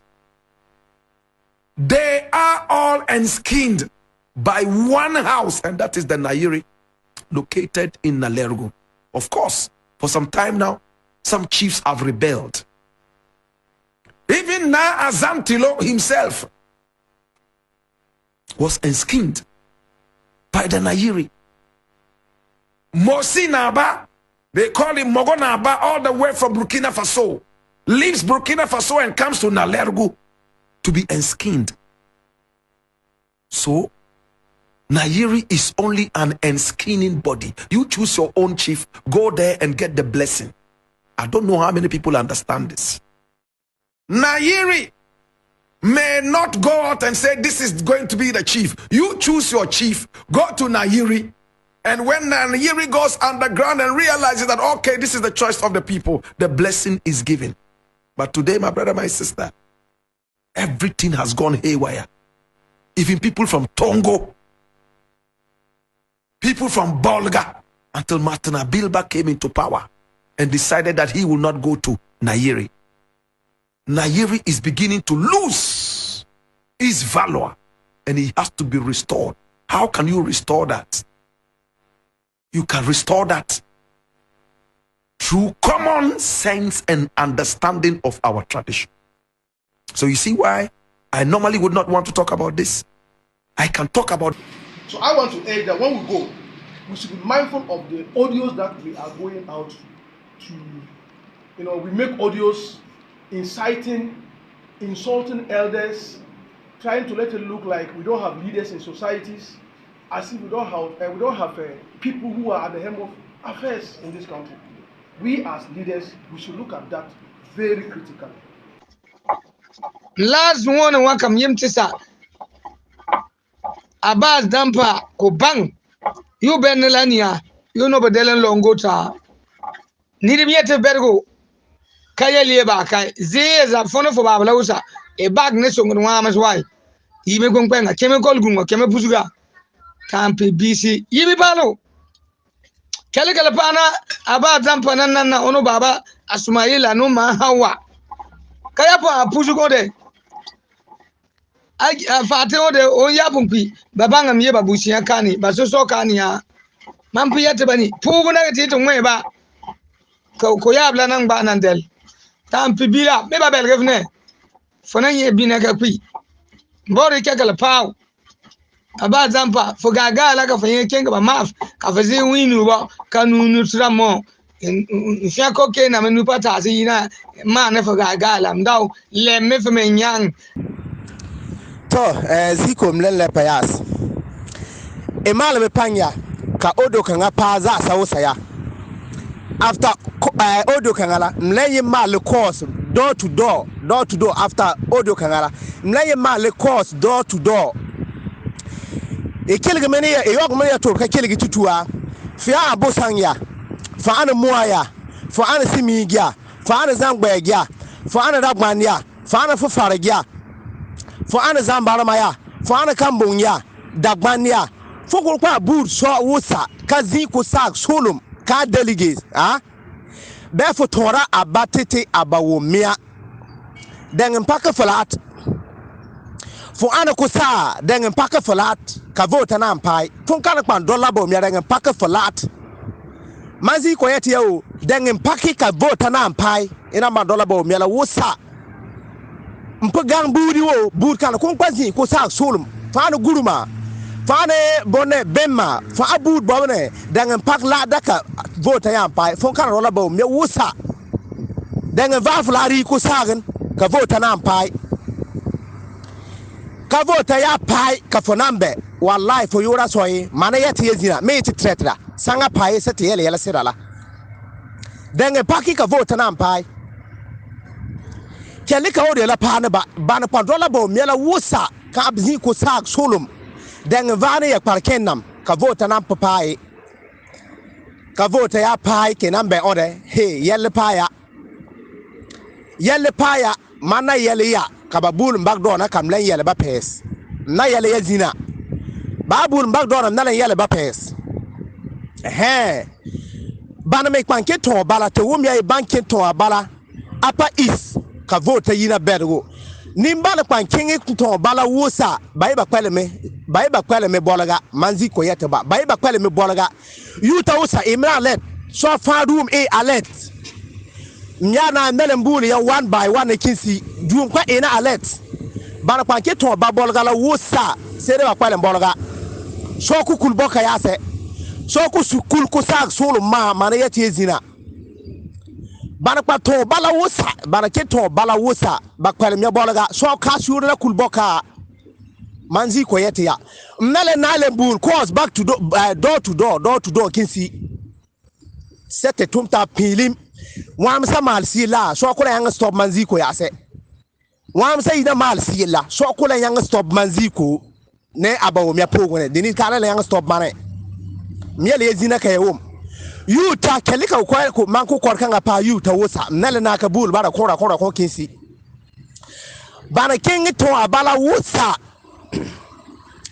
they are all enskinned by one house, and that is the Nairi, located in Nalergo. Of course, for some time now, some chiefs have rebelled. Even Na Azantilo himself was enskinned by the Nairi. Mosi Naba, they call him Mogonaba, all the way from Burkina Faso, leaves Burkina Faso and comes to Nalergo to be enskinned. So, Nairi is only an enskinning body. You choose your own chief, go there and get the blessing. I don't know how many people understand this. Nairi may not go out and say this is going to be the chief. You choose your chief, go to Nairi, and when Nairi goes underground and realizes that, okay, this is the choice of the people, the blessing is given. But today, my brother, my sister, everything has gone haywire. Even people from Tongo, people from Bolga, until Martin Abilba came into power and decided that he will not go to Nairi. Nairi is beginning to lose his valor and he has to be restored. How can you restore that? You can restore that through common sense and understanding of our tradition. So you see why I normally would not want to talk about this. I can talk about. So I want to add that when we go, we should be mindful of the audios that we are going out to. We make audios inciting, insulting elders, trying to let it look like we don't have leaders in societies, as if we don't have people who are at the helm of affairs in this country. We as leaders, we should look at that very critically. Last one come yim tisa. Abaz dampa ko bang. You ben lania. You know bedelen longota. Nidimiete bergo. Kaya lieba kai. Zeza fono fo babalausa. E bag ne songo wa maswai. Yime kongpenga. Keme kolgungo. Keme pusuga. Kampi BC. Yimi balo. kele kele pana aba zampa na ono baba asumaila no ma hawa kaya pa puju ko de fate o de o ya pumpi baba ngam ye babusia kani basoso kani ya mampi yate bani pugu na ti to ba ko ya bla nan ba nan del tampi bila me babel gefne fona ye bina ka kui mbori ke kala paw aba zampa fo gaga la ka fanye kenga ba maf ka fazi winu ba kanunu tramo fia ko ke na menu pata si na ma na fo gaga la mdaw le me fe men yang to ziko mlele payas emale me panya ka odo kanga pa za sa ya after odo kangala mlenye mal course door to door after odo kangala mlenye mal course door to door e kelge mene e yok mene to ka kelge tutua fia abosanya fa ana muaya fa ana simigya fa ana zangbegya fa ana dagbanya fa ana fufaragya fa ana zambaramaya fa ana kambonya dagbanya fokol kwa bur so wusa kazi ko sak solum ka delegates therefore tora abatete abawomia dengan paka flat for ana kusa dengan paka flat ka vote na ampai fon kana kwan dollar bo mia dengan paka flat mazi ko yete yo dengan paki ka vote na ampai ina ma dollar bo mia la wusa mpagang budi wo bud kana kon kwazi ko sa solum fa ana guruma fane bonne bemma fa abud bone dengan pak la daka vote ya ampai fon kana dollar bo mia wusa dengan va flari ko sagen ka vote na ampai ka vote ya pai ka fonambe wallahi fo yura soyi mana yati yezina me ti tretra sanga pai se te yele sirala denge paki ka vote na ampai kele ka ode la pana ba bana pandola bo mela wusa ka abzi ko sak solum denge vane ya parkenam ka vote na ampai ka vote ya pai kenambe ode he yele paya mana yele ya kababul mbak dona kam len yele ba pes na yele yazina babul mbak dona na len yele ba pes bana me kwanke to bala te wumya e banke to bala apa is ka vote yina bergo nimbala kwanke to bala wosa bai ba kwele me bolaga manzi ko yete ba bai ba kwele me bolaga yuta wosa imra let so far room e alert nyana melembuli ya one by one kinsi duum kwa ina alert bana kwanke to ba bolga la wosa sere ba kwale bolga so ku kul boka ya se so ku sukul ku sak solo mana yati ezina bana kwa to bala wosa bana ke to bala wosa ba kwale me bolga so ka suru la kul boka manzi ko yati ya mnale nale bul cause back to door to door kinsi sete tumta pilim wamsa mal sila so ko yang stop manziko ya se wamsa ida mal sila so ko yang stop manziko ne abawo mi apogo ne dini kala yang stop mane mi le zina kayewom yuta kelika ko man ko korkan pa yuta wosa nale na kabul bara kora ko kinsi bana kengi to abala wosa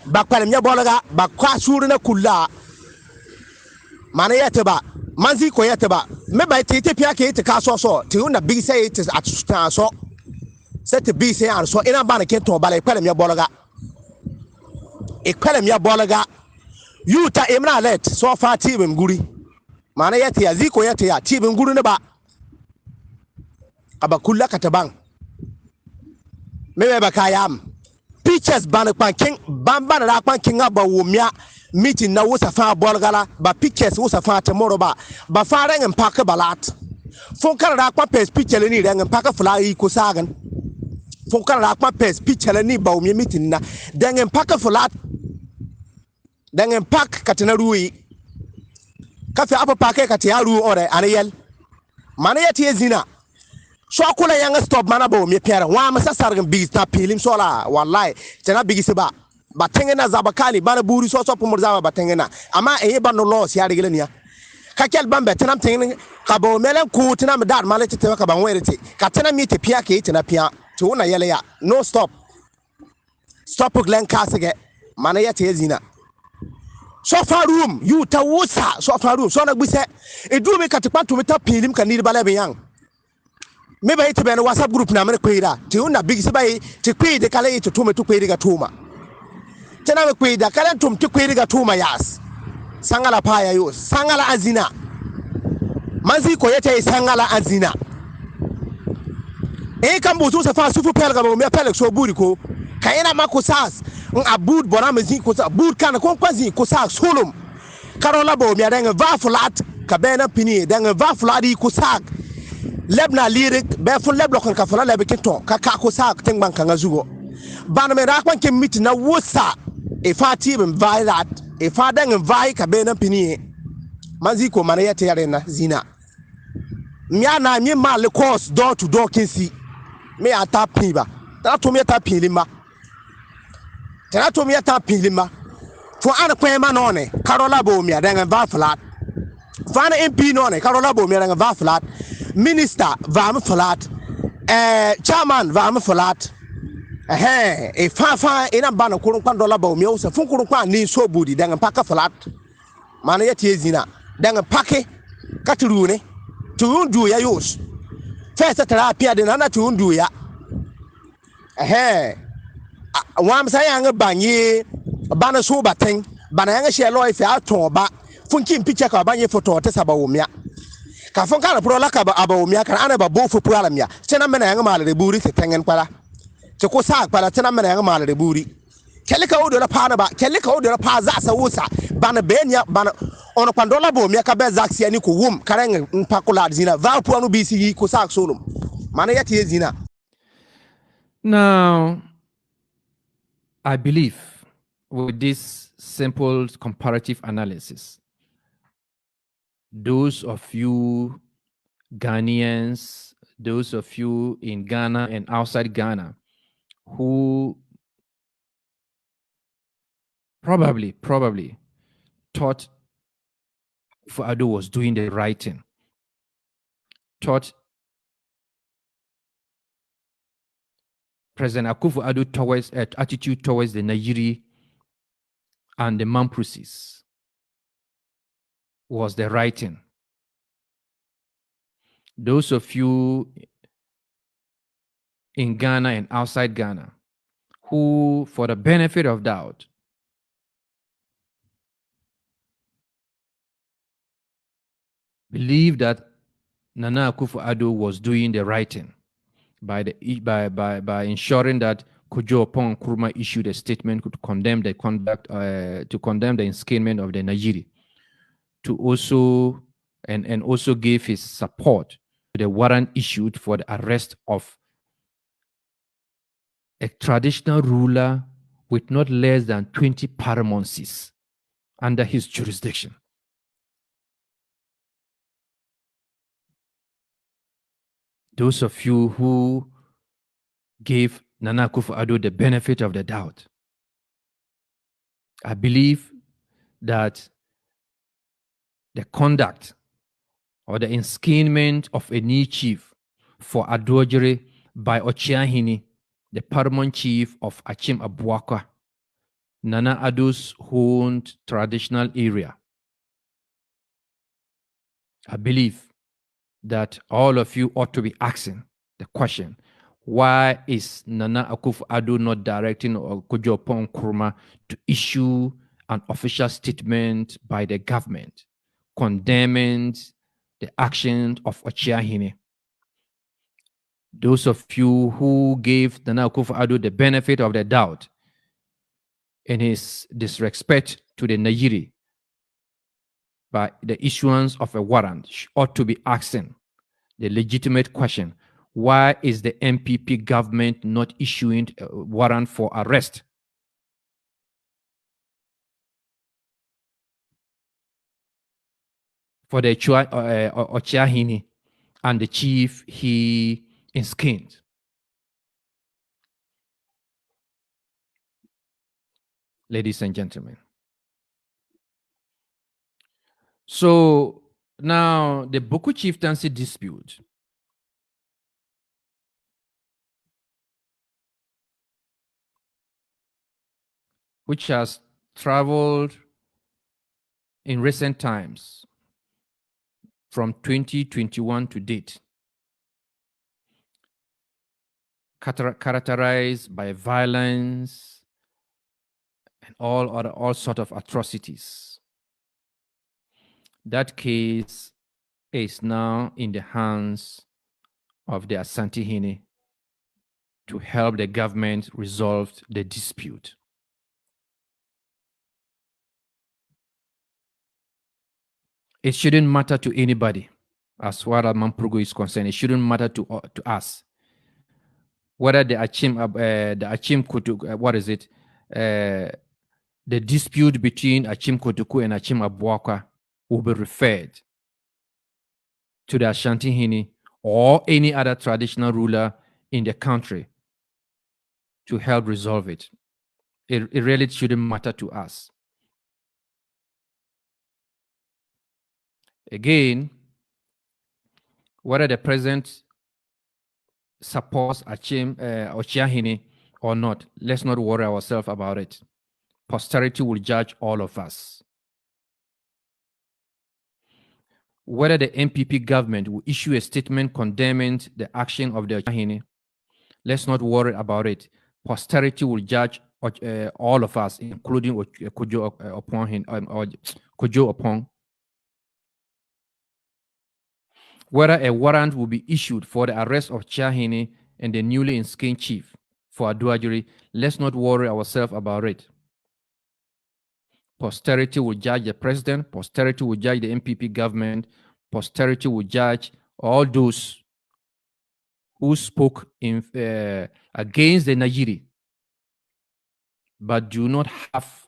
bakwale mi bolaga bakwa suru na kula mana yete ba manzi ko yete ba me ba tete pia ke te ka so te una big say it at so set big say an so ina ba na ke to bala kwale mi bolaga yuta imna let so fa tibim guri mana yete ya ziko yete ya tibim guri ne ba aba kulla katabang me ba kayam pictures ban king bamba na kwan king aba womia meeting na wosa fa bolgala ba pictures wosa fa tomorrow ba fa rengen pakke balat fon kan ra kwa pes picture ni rengen pakke fly ko sagan fon kan ra kwa pes picture ni ba womia meeting na dengen pakke flat dengen pak katina ruwi kafe apa pakke katia ru ore anayel mana yati ezina so kula yang stop mana ba womia piara wa masa sargen big na pilim sola wallahi tana big seba batengena zabakali bana buri so pomor zaba batengena ama e ba no loss ya rigele niya ka kel bambe tanam tengen ka bo melen ku tinam dar malete te ka ban werete ka tanam mi te pia ke tina pia to na yele ya no stop glen kasege mana ya te zina sofa room you ta wosa sofa room so na gbise edu me katikpa to meta pilim kaniri bala be yang me ba ite be no WhatsApp group na me kwira ti una big se ba ti kwi de kala ite to me to kwiri ga tuma tena me kwi da kala tum ti kwiri ga tuma yas sangala paya yo sangala azina manzi ko yete sangala azina e kan buzu se fa sufu pel ga bo me pel so buri ko kayena makusas abud bona mezi ko abud kan ko kwazi ko sa solom karola bo mi adanga va flat ka bena pini danga va fladi ko sak lebna lirik be fu leblo kan ka fala lebe kito ka ko sak teng ban kan azugo ban me rakwan ke mit na wosa e fa ti ben violat e fa danga vai ka bena pini manzi ko mana yete yare na zina mi ana mi mal course door to door kinsi me ata piba ta to me ta pilima tena to me ta pilima fo ana kwema none karola bo mi adanga va flat fana MP none karola bo mi adanga va flat minister va am flat chairman va am flat e fa ina bana kurun kwan dola bo mi o se fun kurun kwan ni so budi danga paka flat mana yati ezina danga pake katurune tuundu ya yos first therapy de nana tuundu ya wam sayanga banye bana so bateng bana yanga she loy fi aton ba funkin picture ka banye photo te sabawumya ka fon kala pro la ka abawumya kan ana ba bofu pro alamya tena mena yanga mala de buri te tengen pala te ko sa pala tena mena yanga mala de buri kele ka odo la pa na ba kele ka odo la pa za sa wosa bana benya bana ono pandola bo mi ka be zaxi ani ko wum kareng mpakola zina va po anu bisi ko sa solum mana yati zina. Now, I believe with this simple comparative analysis, those of you Ghanaians, those of you in Ghana and outside Ghana who probably thought Ado was doing the right thing, thought President Akufo-Addo towards attitude towards the Nigeri and the Mamprusis was the right thing. Those of you in Ghana and outside Ghana who, for the benefit of doubt, believe that Nana Akufo-Addo was doing the right thing by ensuring that Kojo Oppong Nkrumah issued a statement to condemn the conduct, to condemn the enslavement of the Nigeri, to also and also gave his support to the warrant issued for the arrest of a traditional ruler with not less than 20 paramountcies under his jurisdiction. Those of you who gave Nana Akufo-Addo the benefit of the doubt, I believe that the conduct or the enskinment of a new chief for Adwojere by Ochiahini, the paramount chief of Achim Abuakwa, Nana Addo's own traditional area. I believe that all of you ought to be asking the question, why is Nana Akufo-Addo not directing Kojo Oppong Nkrumah to issue an official statement by the government condemning the actions of Ochiahini? Those of you who gave Nana Akufo-Addo the benefit of the doubt in his disrespect to the Nigeri by the issuance of a warrant ought to be asking the legitimate question, why is the MPP government not issuing a warrant for arrest for the Ochiahini and the chief he enskined? Ladies and gentlemen. So now the Bawku chieftaincy dispute which has traveled in recent times, from 2021 to date, characterized by violence and all sort of atrocities. That case is now in the hands of the Asante to help the government resolve the dispute. It shouldn't matter to anybody, as far as Mamprugu is concerned. It shouldn't matter to us whether the Achim Kotoku, the dispute between Achim Kotoku and Achim Abuakwa will be referred to the Ashanti or any other traditional ruler in the country to help resolve it. It really shouldn't matter to us. Again, whether the president supports Achim Ochiahini or not, let's not worry ourselves about it. Posterity will judge all of us. Whether the MPP government will issue a statement condemning the action of the Ochiahini, let's not worry about it. Posterity will judge all of us, including Kojo Opong. Whether a warrant will be issued for the arrest of Chiahini and the newly installed chief for Aduajuri, let's not worry ourselves about it. Posterity will judge the president, posterity will judge the MPP government, posterity will judge all those who spoke against the Najiri, but do not have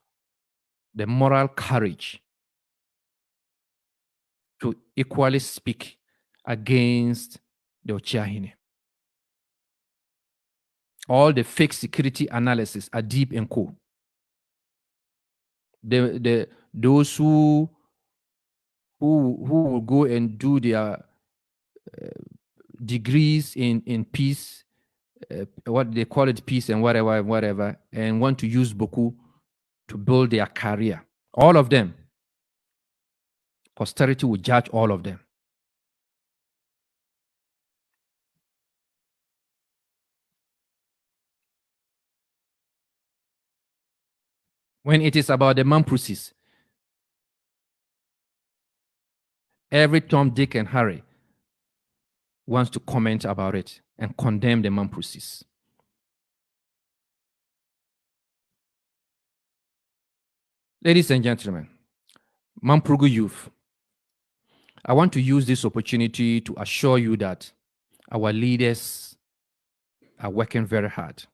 the moral courage to equally speak against the Ochiahini. All the fake security analysis are deep and cool. Those who will go and do their degrees in peace, what they call it, peace and whatever, and want to use Bawku to build their career. All of them, posterity will judge all of them. When it is about the Mamprusis, every Tom, Dick, and Harry wants to comment about it and condemn the Mamprusis. Ladies and gentlemen, Mamprugu youth, I want to use this opportunity to assure you that our leaders are working very hard.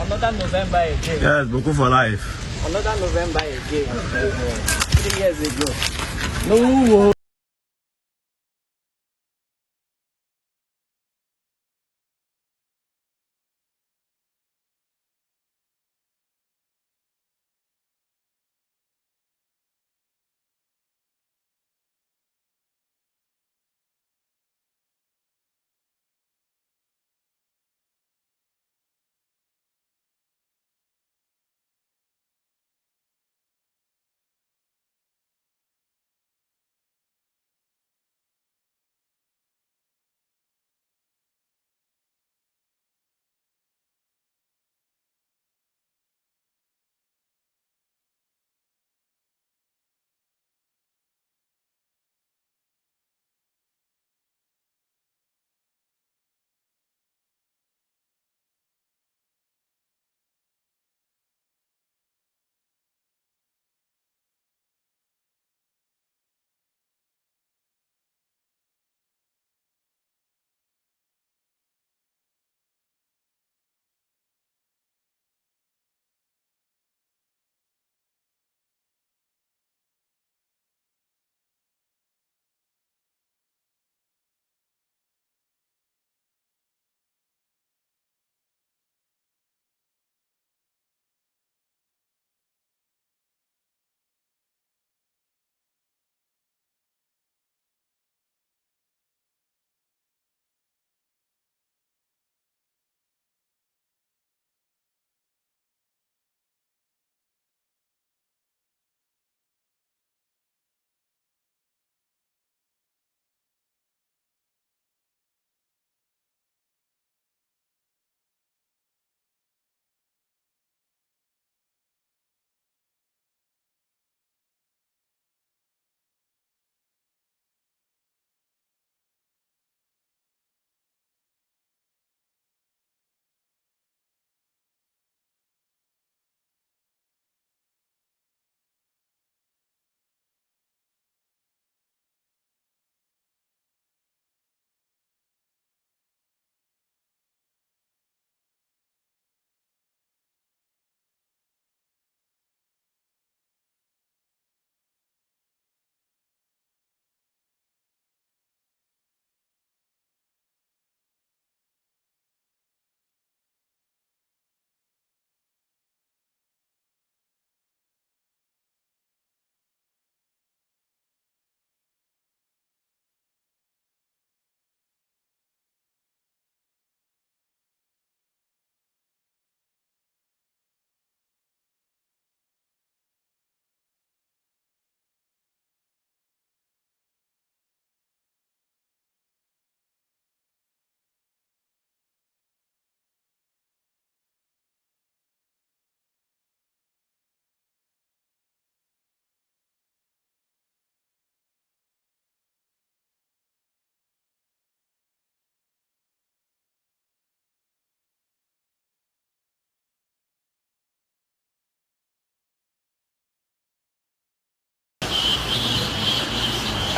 Another November again. Yes, Bawku for life. Another November again. 3 years ago. No.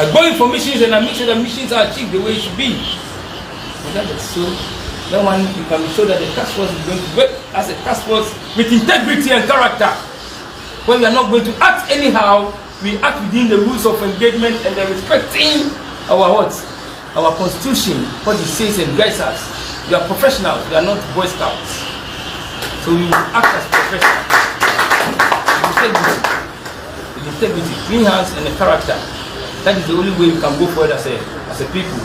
I go in for missions and I make sure that missions are achieved the way it should be. But that is so. That one you can show that the task force is going to work as a task force with integrity and character. When we are not going to act anyhow, we act within the rules of engagement and then respecting our what? Our constitution, what it says and guides us. We are professionals, we are not Boy Scouts. So we will act as professionals. With integrity, clean hands and a character. That is the only way we can go forward as a people.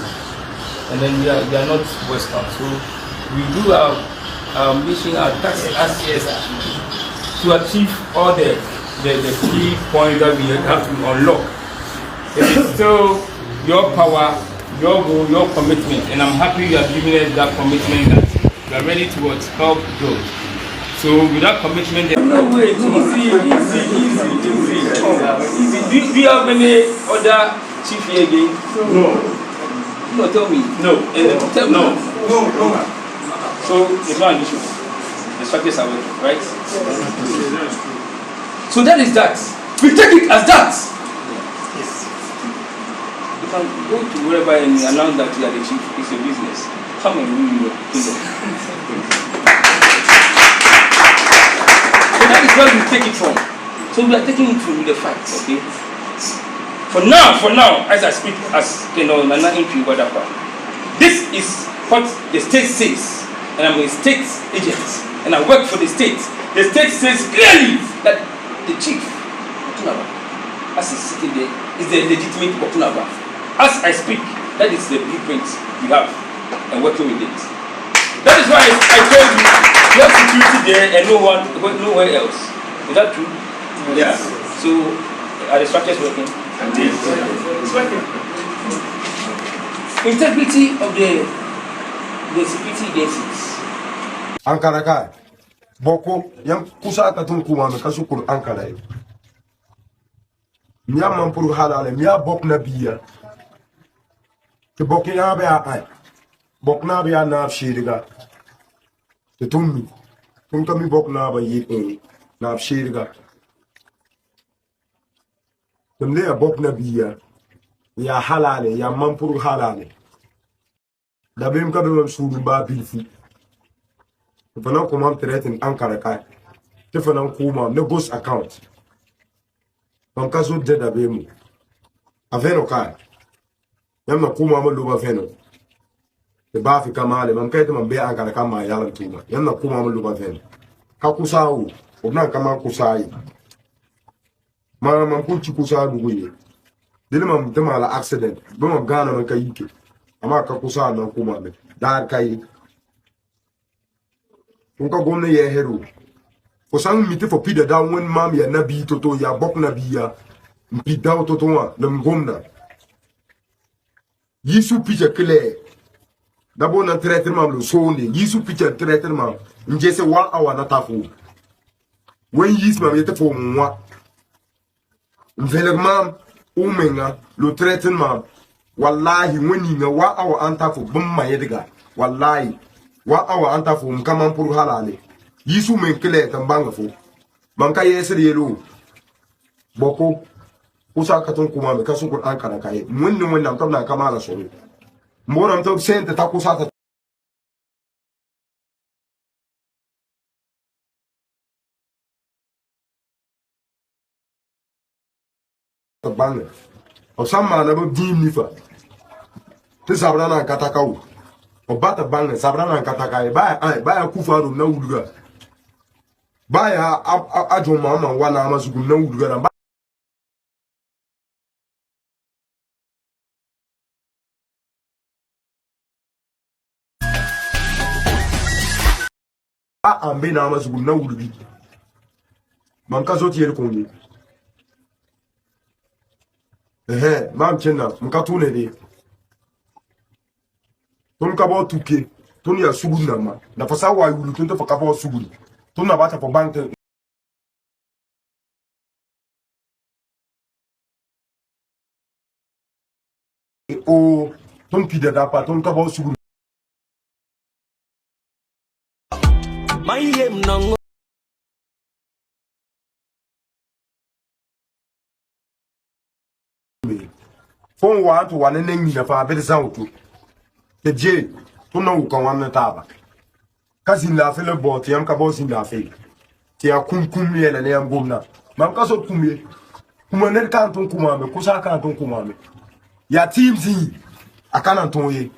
And then we are not Boy Scouts. So we do our mission, our task as to achieve all the key points that we have to unlock. It is still your power, your goal, your commitment, and I'm happy you have given us that commitment that we are ready to help grow. So with that commitment, there's no way. Easy. Do you have any other chief here again? No, tell me. No. Tell me. No. So it's not an issue. The structures are working, right? So that is that. We take it as that. Yes. You can go to wherever and announce that you are the chief. It's a business. Come and win your kingdom. So that is where we take it from. So we are taking it from the facts, okay? For now, as I speak, as Nana Impri Wadapa, this is what the state says, and I'm a state agent, and I work for the state. The state says clearly that the chief, as he's sitting there, is the legitimate Bokunaba. As I speak, that is the blueprint we have, and working with it. That is why I told you, you have security there and nowhere else. Is that true? Yeah. So, are the structures working? It's working. Integrity of the security agencies. Ankara kai. Bawku yang kusa ka tun kuma me kasukul Ankara. Miya mampuru halale miya bok na biya. Ke bok ya be akai. Bok na biya na shiriga. Te tummi. Tun kami bok na ba yi na shiriga. Tumle ya bok na biya. Ya halale ya mampuru halale. Da bim ka be suru ba bilfu. Fanan kuma threaten Ankara kai. Te fanan kuma ne ghost account. Mam kaso de da be mu. Aveno kai. Yam na kuma ma luba veno. Te ba fi kamale mam kai te mam be Ankara kama yalan tuma. Yam na kuma ma luba veno. Ka kusau, obna kama kusai. Mam kunchi kusa duguye. Dile mam te mala accident. Be mam gana man kai yike. Ama ka kusa na kuma me. Dar kai. Unka gomne ye heru. For some miti for pida down when mam ya nabi toto ya bok nabi ya mpida toto wa na mgomna. Yisu picha clear. Dabo na traiter mam lo sonde. Yisu picha traiter mam. Njese 1 hour na tafu. When yis mam yete fo mwa. Mveler mam umenga lo traiter mam. Wallahi when yinga 1 hour antafu bumma yedega. Wallahi 1 hour antafu mkama mpuru halale. Yisu men kele tambanga fo. Manka yesere yelo. Bawku kusa katon kuma me kasukul Ankara kai. Mwenni nam tabna kamala so. Mbona mto sente takusa ta banga. Osama na bo dim nifa. Te sabra na katakawo. Obata banga sabra na kataka ba kufaru na wuluga. Baya ajo mama wana amazugu na wuluga na ambe na amazugu na wulugi. Manka zoti yel kongi. Mam chenna mka tune de. Ton kabo tuke. Ton ya sugu na ma. Na fasa wa yulu ton te fakabo sugu. Ton na bata po bank. O ton pide da pa ton kabo sugu. Mayem nango Phone one to one and then you have a sound to the jail to know can one taba. Cousin la fellow bought Yam Cabos in la fake. Tia cum yen and Yam Bumna. Mamcaso Kumye. Kumanet can't kumame, Kusaka can't kumame. Ya team Z, a canon toye.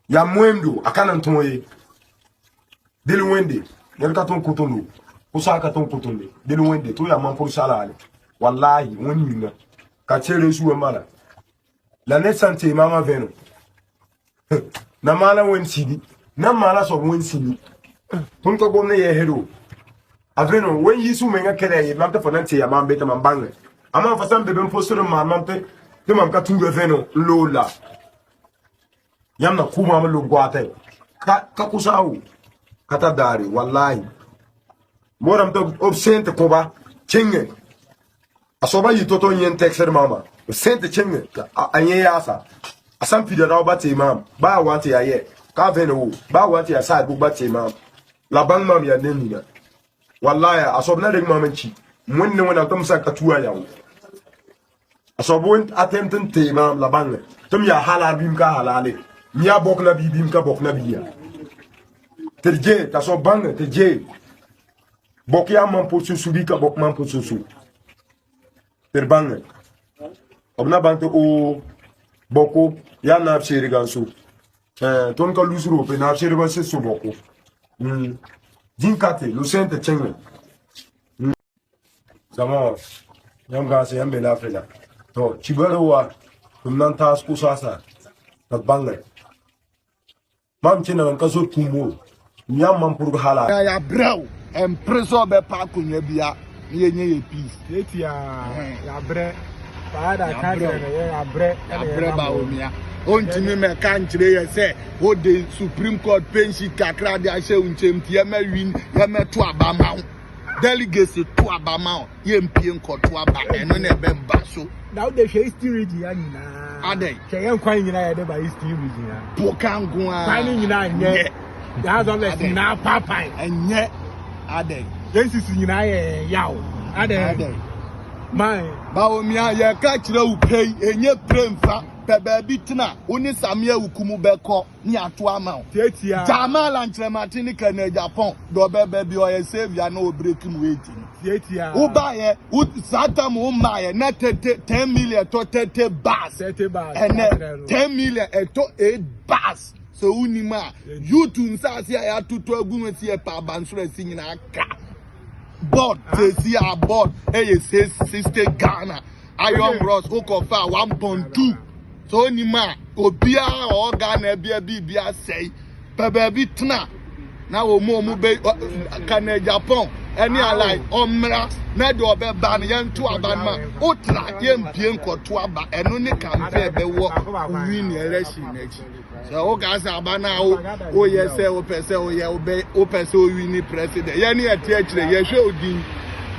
Ya mwendo, a canon toye. Deluende, Nelcaton Cotonou. Kusaka ton Cotonou. Deluende, to ya Mampur Salale. Wallahi, when you know. Kachere su mala. La naissance mama veno. Na mala wen sidi. Na mala so wen sidi. Punko bonne ye hero. Aveno when yisu menga kere ye mamta fonante ya mambeta mambanga. Ama fasan bebe mfosoro mamante. De mamka tunga veno lola. Yamna kuma lo gwate. Ka kusau. Kata dari wallahi. Moram to obsente koba chenge. Asoba yitoto yen texer mama. Sente chenge anye yasa. Asam pide na obate imam. Ba wanti ya ye. Ka veno ba wanti ya side bu bate imam. La bang mam ya nenina. Wallahi asobna de mama chi. Mwenne wona tomsa katuwa ya. Asobon attempting te imam la bang. Tum ya halal bim ka halale. Nya bok na bi bim ka bok na biya. Terje ta so bang terje. Bok ya man po susu bi ka bok man po susu. Terbang. Obna bante o Bawku ya na chiri gansu. Ton ka lusuro pe na chiri gansu so Bawku. Dinkate lo sente chenge. Sama yam gansu yam be la fela. To chibaro wa tumnan tas kusasa. Ta bangle. Mam chena man ka so tumo. Nyam man pur hala. Ya brew em preso be pa kunya bia. Ye peace. Etia ya bre. Father can't ya bre ba omia. Ontimi me kan kire ye say o the Supreme Court pension kakra de ahye unchem tie ma win ya meto abama. Delegacy to abama ye mpie nkoto aba eno na ebe mba so. Now the history region ya nyina. Adai. Che yan kwan nyina ya de ba history region ya. Pokango a. Kwan nyina nye. The house of the na papai. Enye. Adai. Jesus nyina ye yawo. Adai. My Baomia ye ka kire u pay enye premfa pe baabi tena oni samia ukumu beko ni ato ama tetia jama lantre matini kana Japan do bebe bi o ye savior na o break mu eti tetia u ba ye u sata mu ma ye na 10 million to 30 bars ene 10 million to 8 bars so unima you to nsase ya tutu agu nsi e pa bansoro si nyina aka board say a board hey say 60 Ghana iron rods who confirm 1.2 so ni ma obia o Ghana bia say baby tna na wo mo be kana Japan any alike omra na de obe ban yen to aban ma otra yen pie nkoto aba eno ne campaign be wo win election next so o ga sa abana o ye say o pese o ye o pese o win president ye ne ati akire ye hwe odin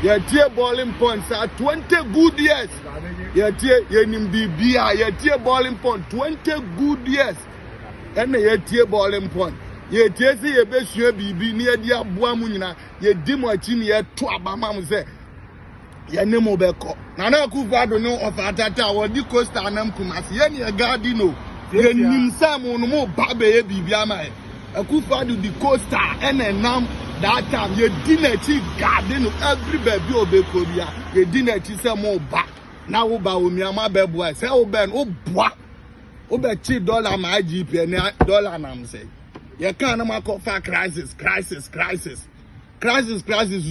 ye tie boiling points at 20 good years ye tie ye nim bibia ye tie boiling point 20 good years ene ye tie boiling point ye tie si ye be sua bibi ne ye di aboa mu nyina ye di mo achi ne ye to abama mu se ye ne mo be ko na na Akufo-Addo no of atata wo di costa anam Kumasi ye ne gadi no ye nim sam no mo ba be ye bibi ama Akufo-Addo di costa ene nam that time ye di na chi gadi no every baby obeko bia ye di na chi se mo ba na wo ba omi ama be boa se wo ben wo boa wo be chi dollar ma GP ne dollar nam se ye kan na makofa crisis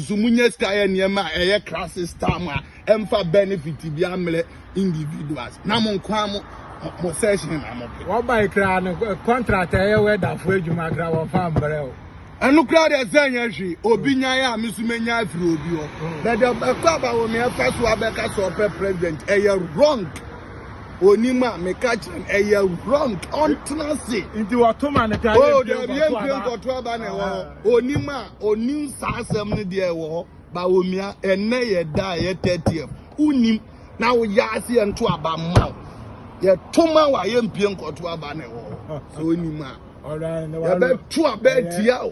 sumunye sky niema eye crisis time emfa benefit bi amle individuals na mo nkwa mo session na mo wo buy kra no contract eye we da fo adwuma kra wo fa mbre o anu kra de senya hwi obi nyan ya misumenya afri obi o but the kwaba wo me fa so abeka so president eye wrong onima me catch eye wrong on transit nti watoma ne kra oh de bien koto aba na wo onima onim sasem ne de wo ba omia ene ye da ye 30 unim na wo ya ase ento aba ma ye toma wa ye mpie koto aba na wo so onima alright ye be tu aba dia o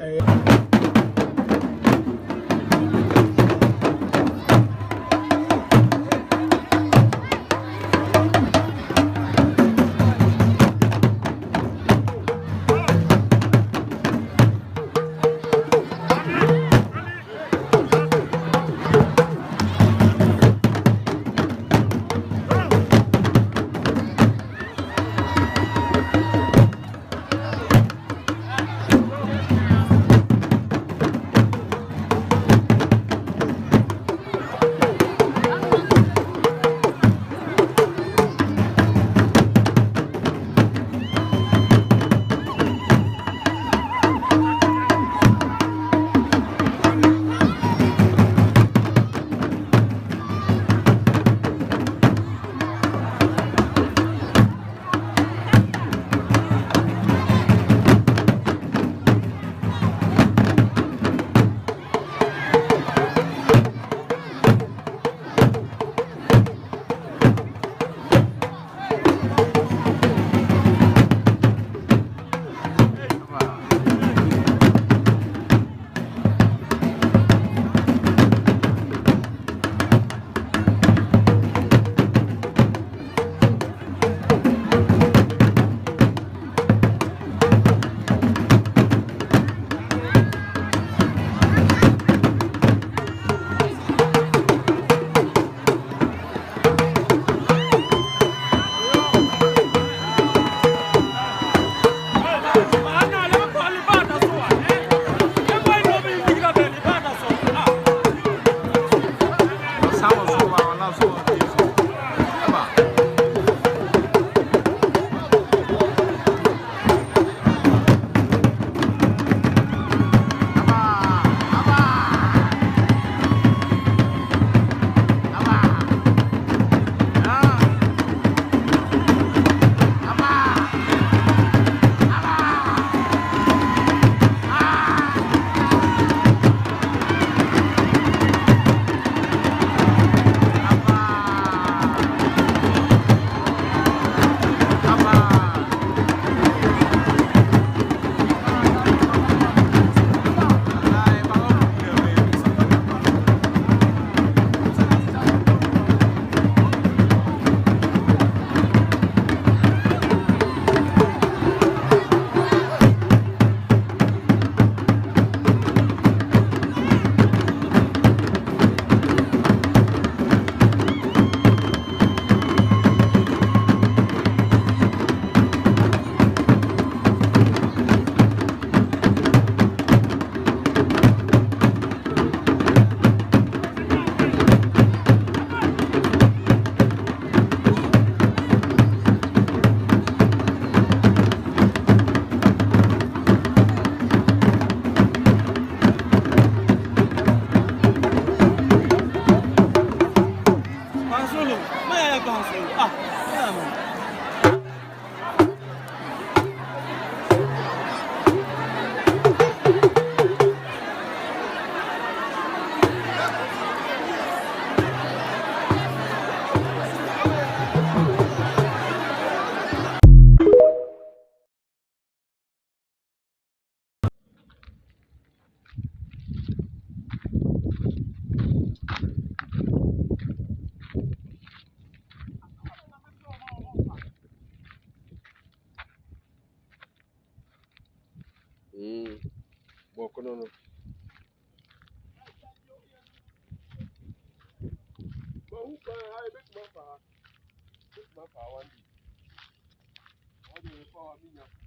Bawku no. But who can I make my power? Make my power one day. How do you power me?